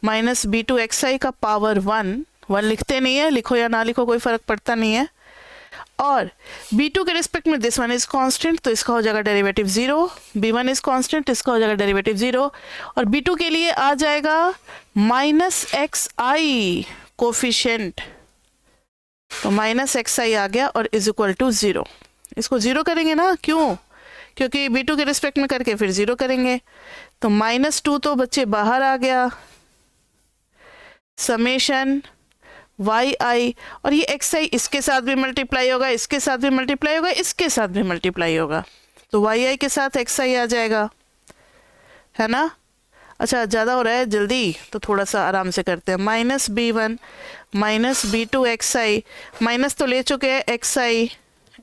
minus b2 x i का पावर 1 लिखते नहीं है, लिखो या ना लिखो कोई फर्क पड़ता नहीं है, और b2 के रिस्पेक्ट में दिस वन इज कांस्टेंट तो इसका हो जाएगा डेरिवेटिव 0, b1 इज कांस्टेंट इसका हो जाएगा डेरिवेटिव 0, और b2 के लिए आ जाएगा माइनस एक्स आई कोफिशिएंट, तो माइनस एक्स आई आ गया और इज इक्वल टू 0। इसको 0 करेंगे ना, क्यों, क्योंकि b2 के रिस्पेक्ट में करके फिर 0 करेंगे, तो -2 तो बच्चे बाहर आ गया, समेशन वाई आई, और ये एक्स आई इसके साथ भी मल्टीप्लाई होगा, इसके साथ भी मल्टीप्लाई होगा, इसके साथ भी मल्टीप्लाई होगा, तो वाई आई के साथ एक्स आई आ जाएगा, है ना। अच्छा ज़्यादा हो रहा है जल्दी तो थोड़ा सा आराम से करते हैं। Minus b one minus b two x i, minus तो ले चुके हैं, x i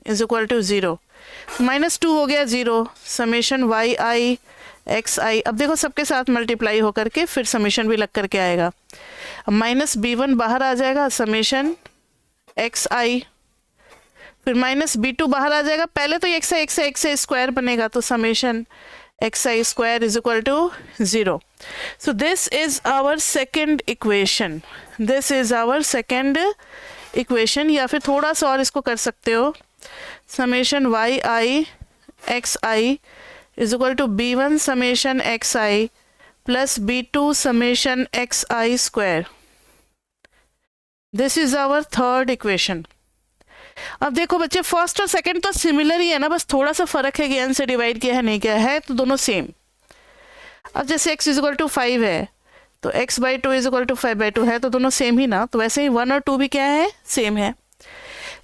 is equal to 0, -2 हो गया 0, summation y i x i. अब देखो सबके साथ मल्टीप्लाई होकर के फिर समेशन भी लग करके आएगा। अब माइनस बी वन बाहर आ जाएगा, समेशन एक्स आई, फिर माइनस बी टू बाहर आ जाएगा, पहले तो एक्स आई स्क्वायर बनेगा, तो summation x i square is equal to 0। So this is our second equation, this is our second equation. या फिर थोड़ा सा और इसको कर सकते हो, summation y i x i is equal to b one summation x i plus b two summation x i square. This is our third equation. अब देखो बच्चे फर्स्ट और सेकंड तो सिमिलर ही है ना, बस थोड़ा सा फर्क है कि n से डिवाइड किया है नहीं किया है, तो दोनों सेम। अब जैसे x इज इक्वल टू 5 है तो x by two is equal to 5/2 है, तो दोनों सेम ही ना, तो वैसे ही 1 और 2 भी क्या है, सेम है।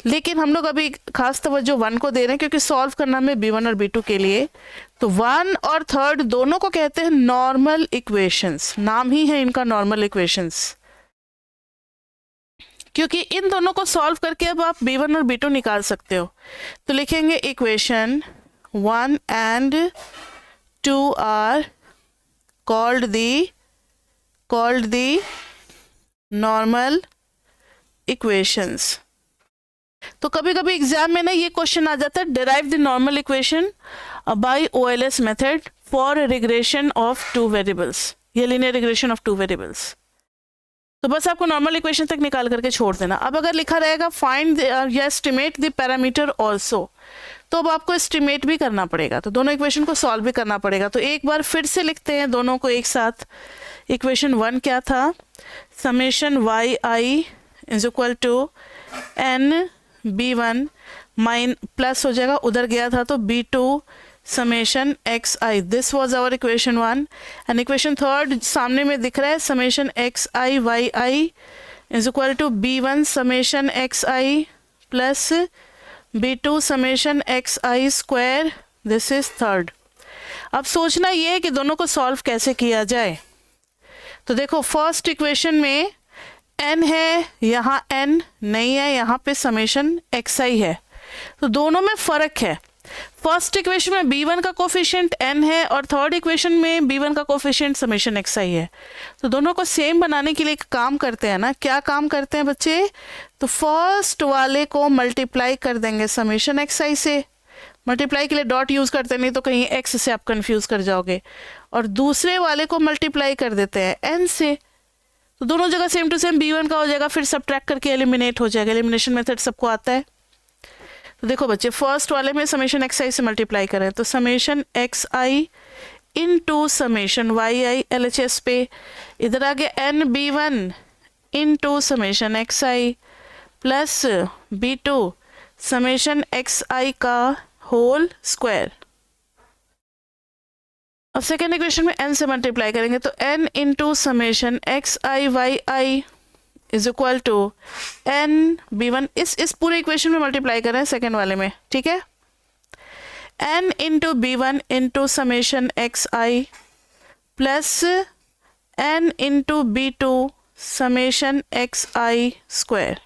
लेकिन हम लोग अभी खास तवज्जो 1 को दे रहे हैं क्योंकि सॉल्व करना में b1 और b2 के लिए, तो 1 और थर्ड दोनों को कहते हैं नॉर्मल इक्वेशंस, नाम ही है इनका नॉर्मल इक्वेशंस, क्योंकि इन दोनों को सॉल्व करके अब आप b1 और b2 निकाल सकते हो। तो लिखेंगे equation 1 and 2 are called the normal equations. तो कभी कभी एग्जाम में ना ये क्वेश्चन आ जाता है, derive the normal equation by OLS method for regression of 2 variables, या लीनियर रिग्रेशन ऑफ 2 वेरिएबल्स। तो बस आपको नॉर्मल इक्वेशन तक निकाल करके छोड़ देना। अब अगर लिखा रहेगा फाइंड या एस्टिमेट द पैरामीटर ऑल्सो, तो अब आपको एस्टिमेट भी करना पड़ेगा, तो दोनों इक्वेशन को सॉल्व भी करना पड़ेगा। तो एक बार फिर से लिखते हैं दोनों को एक साथ। इक्वेशन 1 क्या था, summation y i is equal to n b one माइन प्लस हो जाएगा, उधर गया था तो b2 summation x i, this was our equation 1। And equation third सामने में दिख रहा है, summation x i y i is equal to b1 summation x i plus b2 summation x i square, this is third. अब सोचना ये है कि दोनों को सॉल्व कैसे किया जाए। तो देखो फर्स्ट इक्वेशन में n है, यहाँ n नहीं है, यहाँ पे समेशन एक्स आई है, तो दोनों में फर्क है। फर्स्ट इक्वेशन में b1 का कोफिशिएंट n है और थर्ड इक्वेशन में b1 का कोफिशिएंट समेशन एक्स आई है। तो दोनों को सेम बनाने के लिए एक काम करते हैं ना, क्या काम करते हैं बच्चे, तो फर्स्ट वाले को मल्टीप्लाई कर देंगे समेशन एक्स आई से, मल्टीप्लाई के लिए डॉट यूज करते हैं, नहीं तो कहीं x से आप कंफ्यूज कर जाओगे, और दूसरे वाले को मल्टीप्लाई कर देते हैं n से, तो दोनों जगह सेम टू सेम b1 का हो जाएगा, फिर सबट्रैक्ट करके एलिमिनेट हो जाएगा। एलिमिनेशन मेथड सबको आता है। तो देखो बच्चे फर्स्ट वाले में समेशन एक्स आई से मल्टीप्लाई करें, तो summation x i into summation y i, LHS पे इधर आ गया NB1 into summation x i plus B2 summation x i का होल स्क्वायर। अब सेकेंड इक्वेशन में n से मल्टीप्लाई करेंगे, तो n into summation x i y i is equal to NB1, इस पूरे इक्वेशन में मल्टीप्लाई करें सेकेंड वाले में, ठीक है, n into B1 into summation x i plus n into B2 summation x i square.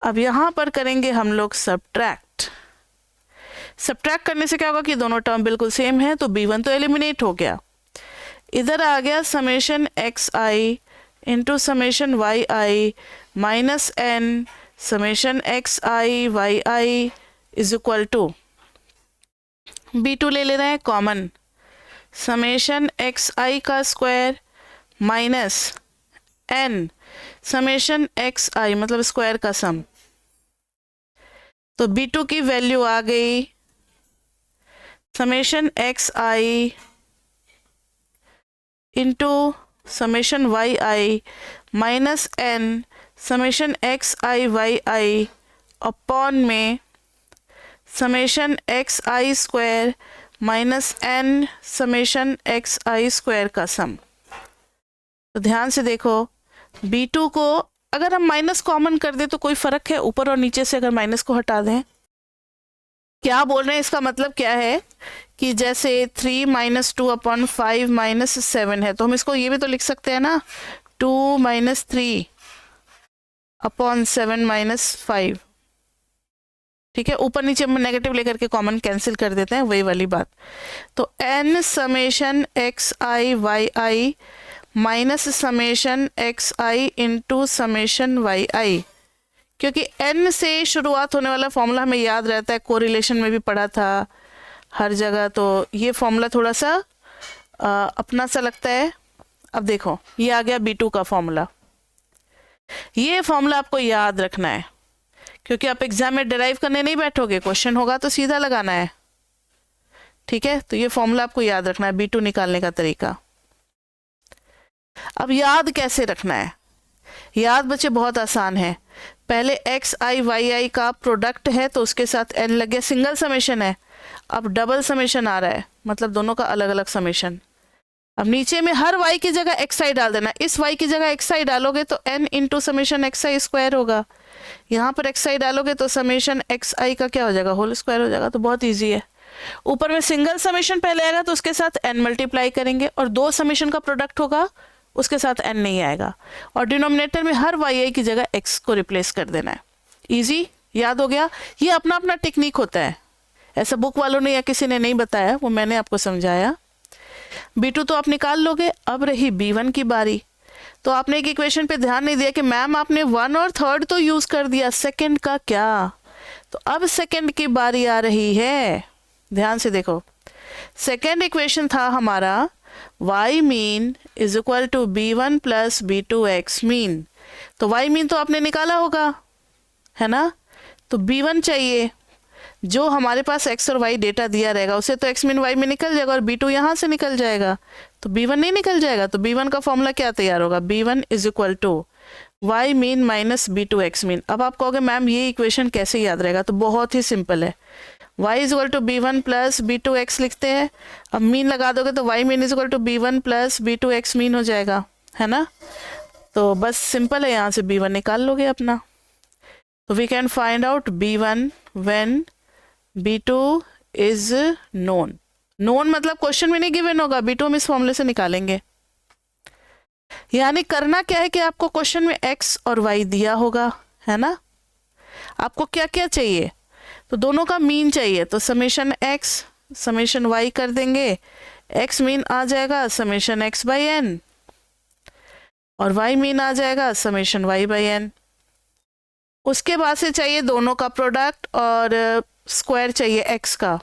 अब यहाँ पर करेंगे हम लोग सब्ट्रैक्ट। सब्ट्रैक्ट करने से क्या होगा कि दोनों टर्म बिल्कुल सेम है, तो b1 तो एलिमिनेट हो गया, इधर आ गया summation x i into summation y i minus n summation x i y i is equal to b2 ले रहे हैं कॉमन, समेशन एक्स आई का square minus n summation x i मतलब स्क्वायर का सम। तो b2 की value आ गई summation x i into summation y i minus n summation x i y i upon में summation x i square minus n summation x i square का sum. तो ध्यान से देखो b2 को अगर हम माइनस कॉमन कर दें तो कोई फर्क है, ऊपर और नीचे से अगर माइनस को हटा दें? क्या बोल रहे हैं, इसका मतलब क्या है कि जैसे 3 माइनस 2/5 माइनस 7 है, तो हम इसको ये भी तो लिख सकते हैं ना, 2 माइनस 3/7 माइनस 5। ठीक है, ऊपर नीचे हम नेगेटिव लेकर के कॉमन कैंसिल कर देते हैं, वही वाली बात। तो n summation x i y i minus summation x i into summation y आई, क्योंकि n से शुरुआत होने वाला फॉर्मूला हमें याद रहता है, कोरिलेशन में भी पढ़ा था हर जगह, तो ये फॉर्मूला थोड़ा सा अपना सा लगता है। अब देखो ये आ गया B2 का फॉर्मूला, ये फॉर्मूला आपको याद रखना है, क्योंकि आप एग्जाम में डिराइव करने नहीं बैठोगे, क्वेश्चन होगा तो सीधा लगाना है। ठीक है, तो ये फॉर्मूला आपको याद रखना है, B2 निकालने का तरीका। अब याद कैसे रखना है? याद बच्चे बहुत आसान है, पहले एक्स आई वाई आई का प्रोडक्ट है तो उसके साथ n लग गया, सिंगल समेशन है। अब डबल समेशन आ रहा है, मतलब दोनों का अलग अलग समेशन। अब नीचे में हर y की जगह एक्स आई डाल देना, इस y की जगह एक्स आई डालोगे तो n into summation x i square होगा, यहाँ पर एक्स आई डालोगे तो समेशन एक्स आई का क्या हो जाएगा, होल स्क्वायर हो जाएगा। तो बहुत ईजी है, ऊपर में सिंगल समेशन पहले आएगा तो उसके साथ n मल्टीप्लाई करेंगे, और दो समेशन का प्रोडक्ट होगा उसके साथ n नहीं आएगा, और डिनोमिनेटर में हर वाई आई की जगह x को रिप्लेस कर देना है। इजी, याद हो गया। ये अपना अपना टेक्निक होता है, ऐसा बुक वालों ने या किसी ने नहीं बताया, वो मैंने आपको समझाया। B2 तो आप निकाल लोगे। अब रही B1 की बारी, तो आपने एक इक्वेशन पे ध्यान नहीं दिया कि मैम आपने 1 और 3rd तो यूज कर दिया, सेकंड का क्या? तो अब सेकंड की बारी आ रही है, ध्यान से देखो। सेकंड इक्वेशन था हमारा y mean is equal to B1 plus B2x mean, तो y मीन तो आपने निकाला होगा, है ना? तो B1 चाहिए, जो हमारे पास x और y डेटा दिया रहेगा उसे तो x मीन y में निकल जाएगा, और B2 यहाँ से निकल जाएगा, तो B1 नहीं निकल जाएगा। तो B1 का फॉर्मूला क्या तैयार होगा, B1 is equal to y mean minus B2x mean. अब आप कहोगे मैम ये इक्वेशन कैसे याद रहेगा, तो बहुत ही सिंपल है, y is equal to B1 plus B2x लिखते हैं, अब मीन लगा दोगे तो y mean is equal to B1 plus B2x mean हो जाएगा, है ना? तो बस सिंपल है, यहाँ से B1 निकाल लोगे अपना। तो we can find out B1 when B2 is known. Known मतलब क्वेश्चन में नहीं गिवन होगा, B2 हम इस फॉर्मूले से निकालेंगे। यानी करना क्या है कि आपको क्वेश्चन में x और y दिया होगा, है ना? आपको क्या क्या चाहिए, तो दोनों का मीन चाहिए, तो समेशन x समेशन y कर देंगे, x मीन आ जाएगा समेशन x बाई n, और y मीन आ जाएगा समेशन y बाई n। उसके बाद से चाहिए दोनों का प्रोडक्ट, और स्क्वायर चाहिए x का,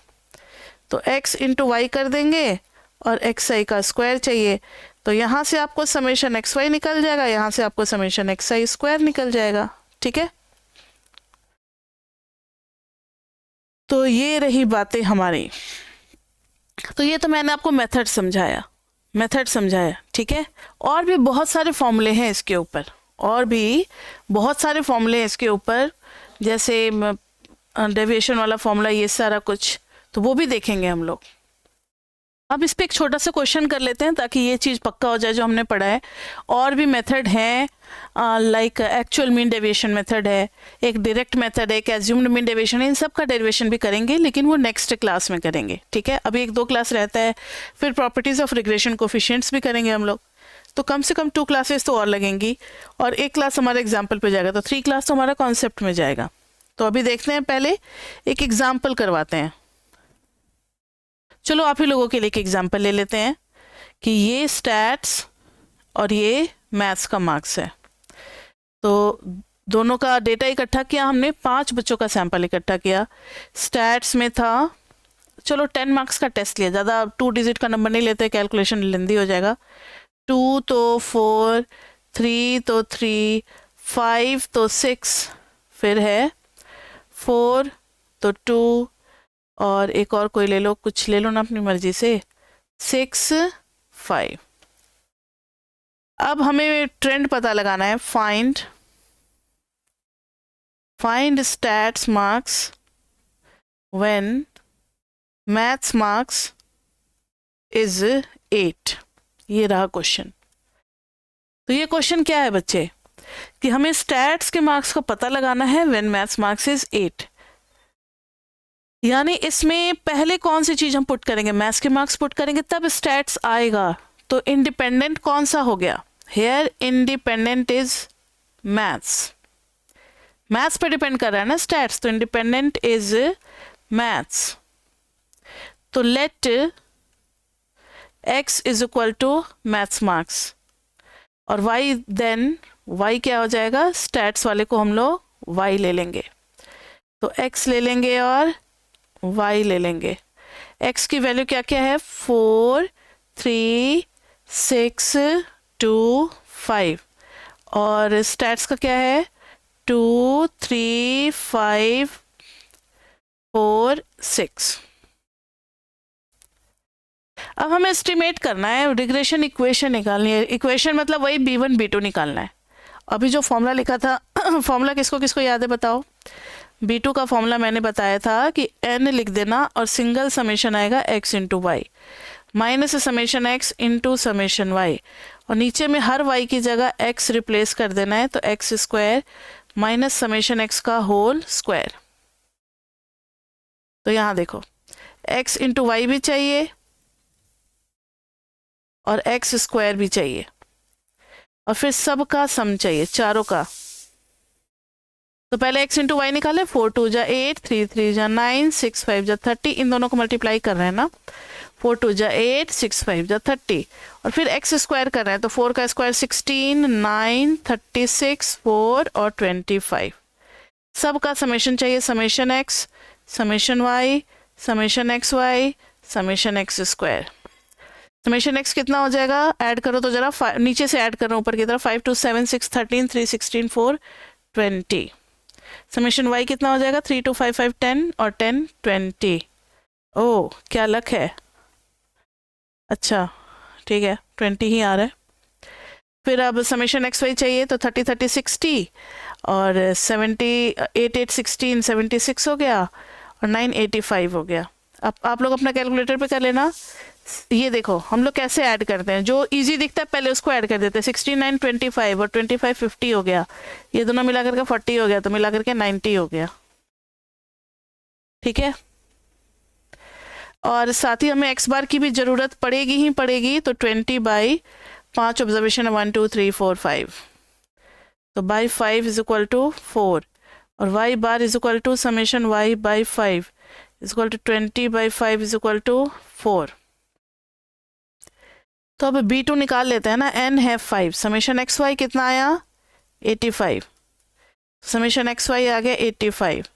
तो x इंटू वाई कर देंगे, और एक्स आई का स्क्वायर चाहिए, तो यहाँ से आपको समेशन एक्स वाई निकल जाएगा, यहाँ से आपको समेशन एक्स आई स्क्वायर निकल जाएगा। ठीक है, तो ये रही बातें हमारी। तो ये तो मैंने आपको मेथड समझाया, ठीक है। और भी बहुत सारे फॉर्मूले हैं इसके ऊपर, जैसे डेविएशन वाला फॉर्मूला, ये सारा कुछ, तो वो भी देखेंगे हम लोग। अब इस पे एक छोटा सा क्वेश्चन कर लेते हैं ताकि ये चीज़ पक्का हो जाए जो हमने पढ़ा है। और भी मेथड हैं, like actual mean deviation method है, एक डायरेक्ट मेथड है, एक एज्यूम्ड मीन डेविएशन है। इन सब का डेरिवेशन भी करेंगे, लेकिन वो नेक्स्ट क्लास में करेंगे, ठीक है। अभी 1-2 क्लास रहता है, फिर प्रॉपर्टीज़ ऑफ रिग्रेशन कोफिशिएंट्स भी करेंगे हम लोग, तो कम से कम 2 क्लासेस तो और लगेंगी, और 1 क्लास हमारा एग्जाम्पल पे जाएगा, तो 3 क्लास तो हमारा कॉन्सेप्ट में जाएगा। तो अभी देखते हैं, पहले एक एग्जाम्पल करवाते हैं। चलो आप ही लोगों के लिए एक एग्जाम्पल ले लेते हैं कि ये स्टैट्स और ये मैथ्स का मार्क्स है। तो दोनों का डेटा इकट्ठा किया हमने, 5 बच्चों का सैंपल इकट्ठा किया। स्टैट्स में था, चलो 10 मार्क्स का टेस्ट लिया, ज़्यादा 2 डिजिट का नंबर नहीं लेते, कैलकुलेशन लेंदी हो जाएगा। 2 तो 4, 3 तो 3, 5 तो 6, फिर है 4 तो 2, और एक और कोई ले लो, कुछ ले लो ना अपनी मर्जी से, 6, 5। अब हमें ट्रेंड पता लगाना है, find stats marks when maths marks is 8। ये रहा क्वेश्चन। तो ये क्वेश्चन क्या है बच्चे, कि हमें स्टैट्स के मार्क्स का पता लगाना है व्हेन मैथ्स मार्क्स इज 8। यानी इसमें पहले कौन सी चीज हम पुट करेंगे, मैथ्स के मार्क्स पुट करेंगे तब स्टैट्स आएगा। तो इंडिपेंडेंट कौन सा हो गया, here independent is maths, maths पे डिपेंड कर रहा है ना स्टैट्स, तो इंडिपेंडेंट इज मैथ्स। तो let x is equal to maths marks और y, देन y क्या हो जाएगा, स्टैट्स वाले को हम लोग y ले लेंगे, तो x ले लेंगे और y ले लेंगे। x की वैल्यू क्या क्या है, 4 3 6 2 5 और स्टैट्स का क्या है 2 3 5 4 6। अब हमें एस्टिमेट करना है, रिग्रेशन इक्वेशन निकालनी है। इक्वेशन मतलब वही b1 b2 निकालना है। अभी जो फॉर्मूला लिखा था फॉर्मूला किसको किसको याद है बताओ। b2 का फॉर्मूला मैंने बताया था कि n लिख देना और सिंगल समेशन आएगा x into y minus summation x into summation y और नीचे में हर y की जगह x रिप्लेस कर देना है, तो x square minus summation x का होल स्क्वायर। तो यहाँ देखो x इंटू वाई भी चाहिए और x स्क्वायर भी चाहिए और फिर सब का सम चाहिए चारों का। तो पहले x इंटू वाई निकाले, 4 2 जा 8 3 3 जा 9 6 5 जा 30, इन दोनों को मल्टीप्लाई कर रहे हैं ना, 4 2 जा 8 6 5 जा 30 और फिर x स्क्वायर कर रहे हैं, तो 4 का स्क्वायर 16 9 36 4 और 25। सब का समेशन चाहिए, summation x summation y summation x y summation x square. Summation x कितना हो जाएगा, ऐड करो तो जरा नीचे से ऐड करो ऊपर की तरफ, 5 2 7 6 13 3 16 4 20। समेशन y कितना हो जाएगा, 3 2 5 5 10 और 10 20। ओह क्या लक है, अच्छा ठीक है 20 ही आ रहा है। फिर अब समेशन एक्स वाई चाहिए, तो 30 30 60 और 70 8 8 16 76 हो गया और 9 85 हो गया। अब आप लोग अपना कैलकुलेटर पे कर लेना। ये देखो हम लोग कैसे ऐड करते हैं, जो इजी दिखता है पहले उसको ऐड कर देते हैं। 16 9 25 और 25 50 हो गया, ये दोनों मिलाकर के 40 हो गया, तो मिलाकर के 90 हो गया, ठीक है। और साथ ही हमें एक्स बार की भी जरूरत पड़ेगी ही पड़ेगी, तो 20 बाई 5 ऑब्जर्वेशन 1 2 3 4 5, तो बाई 5 इज इक्वल टू 4 और y bar is equal to summation y by 5 is equal to 20 by 5 is equal to 4। तो अब b2 निकाल लेते हैं ना, n है 5, समेशन एक्स वाई कितना आया 85, समेशन एक्स वाई आ गया 85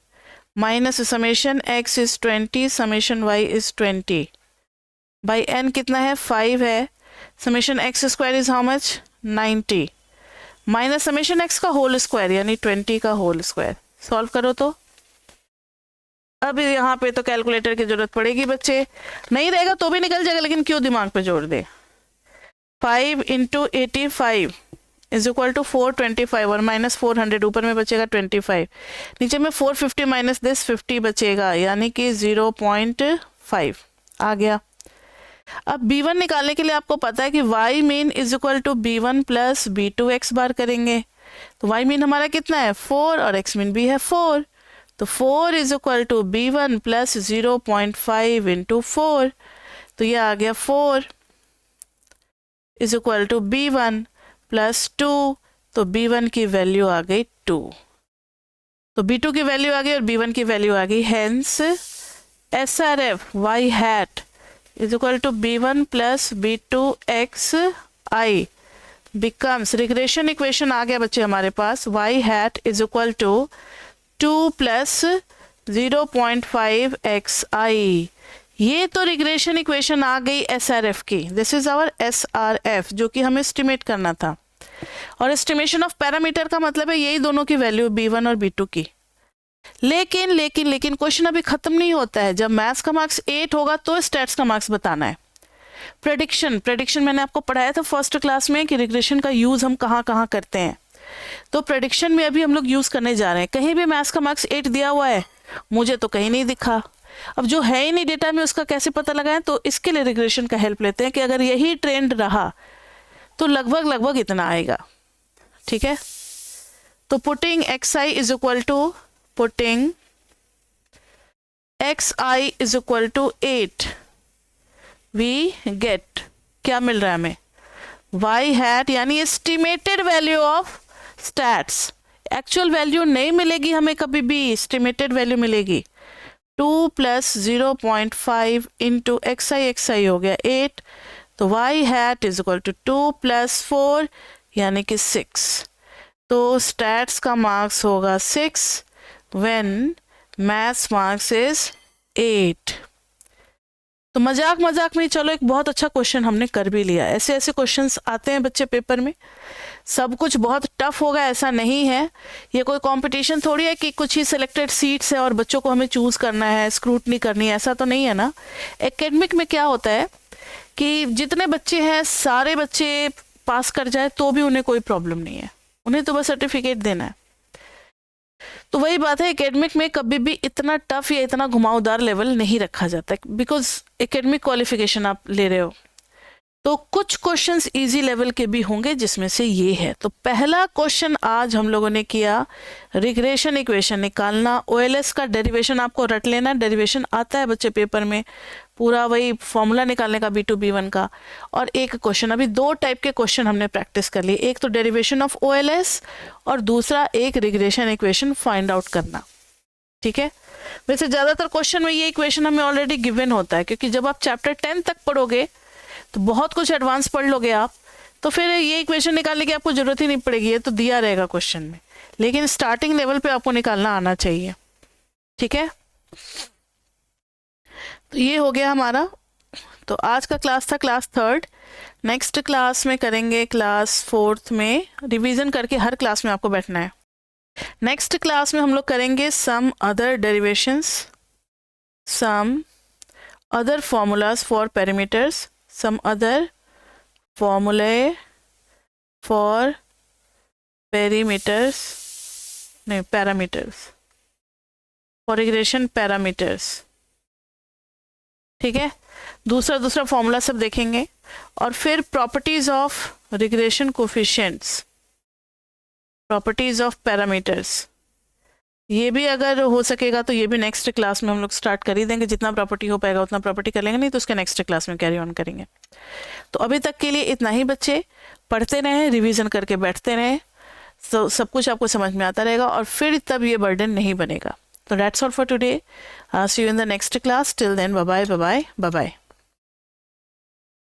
minus summation x is 20 summation y is 20 by n कितना है 5 है, summation x square is how much 90 minus summation x का होल स्क्वायर यानी 20 का होल स्क्वायर। सॉल्व करो तो अब यहाँ पे तो कैलकुलेटर की जरूरत पड़ेगी बच्चे, नहीं रहेगा तो भी निकल जाएगा, लेकिन क्यों दिमाग पे जोड़ दे। 5 इंटू 85 इज इक्वल टू 425 और माइनस 400, ऊपर में बचेगा 25, नीचे में 450 माइनस दिस 50 बचेगा यानी कि 0.5 आ गया। अब b1 निकालने के लिए आपको पता है कि y mean is equal to b1 plus b2 x bar करेंगे, तो y मीन हमारा कितना है 4 और x मीन भी है 4, तो 4 is equal to b1 plus 0.5 into 4, तो ये आ गया 4 is equal to b1 plus 2, तो b1 की वैल्यू आ गई 2, तो b2 की वैल्यू आ गई और b1 की वैल्यू आ गई, hence SRF y hat is equal to b1 plus b2 x i becomes, regression equation आ गया बच्चे हमारे पास, y hat is equal to 2 plus 0.5 xi। ये तो रिग्रेशन इक्वेशन आ गई SRF की, दिस इज आवर SRF जो कि हमें एस्टिमेट करना था, और एस्टिमेशन ऑफ पैरामीटर का मतलब है यही दोनों की वैल्यू b1 और b2 की। लेकिन लेकिन लेकिन क्वेश्चन अभी खत्म नहीं होता है, जब मैथ्स का मार्क्स 8 होगा तो स्टैट्स का मार्क्स बताना है। प्रेडिक्शन मैंने आपको पढ़ाया था फर्स्ट क्लास में कि रिग्रेशन का यूज हम कहाँ कहाँ करते हैं, तो प्रेडिक्शन में अभी हम लोग यूज करने जा रहे हैं। कहीं भी मैथ्स का मार्क्स 8 दिया हुआ है, मुझे तो कहीं नहीं दिखा, अब जो है ही नहीं डेटा में उसका कैसे पता लगाएं, तो इसके लिए रिग्रेशन का हेल्प लेते हैं कि अगर यही ट्रेंड रहा तो लगभग लगभग इतना आएगा, ठीक है। तो putting xi is equal to putting xi is equal to 8 we get क्या मिल रहा है हमें y हैट यानी estimated value of stats. Actual value नहीं मिलेगी हमें कभी भी, एस्टिमेटेड वैल्यू मिलेगी। 2 प्लस 0.5 इंटू xi हो गया 8, तो y hat is equal to 2 plus 4 यानी कि 6। तो स्टैट्स का मार्क्स होगा 6 व्हेन मैथ्स मार्क्स इज 8। तो मजाक मजाक में चलो एक बहुत अच्छा क्वेश्चन हमने कर भी लिया। ऐसे ऐसे क्वेश्चंस आते हैं बच्चे पेपर में, सब कुछ बहुत टफ होगा ऐसा नहीं है। ये कोई कंपटीशन थोड़ी है कि कुछ ही सिलेक्टेड सीट्स है और बच्चों को हमें चूज करना है, स्क्रूटनी करनी है, ऐसा तो नहीं है ना। एकेडमिक में क्या होता है कि जितने बच्चे हैं सारे बच्चे पास कर जाए तो भी उन्हें कोई प्रॉब्लम नहीं है, उन्हें तो बस सर्टिफिकेट देना है। तो वही बात है, एकेडमिक में कभी भी इतना टफ या इतना घुमावदार लेवल नहीं रखा जाता, बिकॉज एकेडमिक क्वालिफिकेशन आप ले रहे हो। तो कुछ क्वेश्चंस इजी लेवल के भी होंगे जिसमें से ये है। तो पहला क्वेश्चन आज हम लोगों ने किया रिग्रेशन इक्वेशन निकालना। ओएलएस का डेरिवेशन आपको रट लेना, डेरिवेशन आता है बच्चे पेपर में, पूरा वही फॉर्मूला निकालने का B2 B1 का। और एक क्वेश्चन, अभी 2 टाइप के क्वेश्चन हमने प्रैक्टिस कर लिए, एक तो डेरिवेशन ऑफ ओएलएस और दूसरा एक रिग्रेशन इक्वेशन फाइंड आउट करना। ठीक है, वैसे ज़्यादातर क्वेश्चन में ये इक्वेशन हमें ऑलरेडी गिवन होता है, क्योंकि जब आप चैप्टर 10 तक पढ़ोगे तो बहुत कुछ एडवांस पढ़ लोगे आप, तो फिर ये इक्वेशन निकालने की आपको जरूरत ही नहीं पड़ेगी, ये तो दिया रहेगा क्वेश्चन में। लेकिन स्टार्टिंग लेवल पे आपको निकालना आना चाहिए। ठीक है, तो ये हो गया हमारा। तो आज का क्लास था क्लास 3rd। नेक्स्ट क्लास में करेंगे क्लास 4th में, रिवीजन करके हर क्लास में आपको बैठना है। नेक्स्ट क्लास में हम लोग करेंगे some other derivations, some other formulas for parameters, some other formulae for parameters, for regression parameters। ठीक है, दूसरा फॉर्मूला सब देखेंगे। और फिर properties of regression coefficients, properties of parameters, ये भी अगर हो सकेगा तो ये भी नेक्स्ट क्लास में हम लोग स्टार्ट कर ही देंगे। जितना प्रॉपर्टी हो पाएगा उतना प्रॉपर्टी कर लेंगे, नहीं तो उसके नेक्स्ट क्लास में कैरी ऑन करेंगे। तो अभी तक के लिए इतना ही बच्चे, पढ़ते रहें, रिवीजन करके बैठते रहें, तो सब कुछ आपको समझ में आता रहेगा और फिर तब ये बर्डन नहीं बनेगा। तो that's all for today, see you in the next class. Till then bye bye bye bye.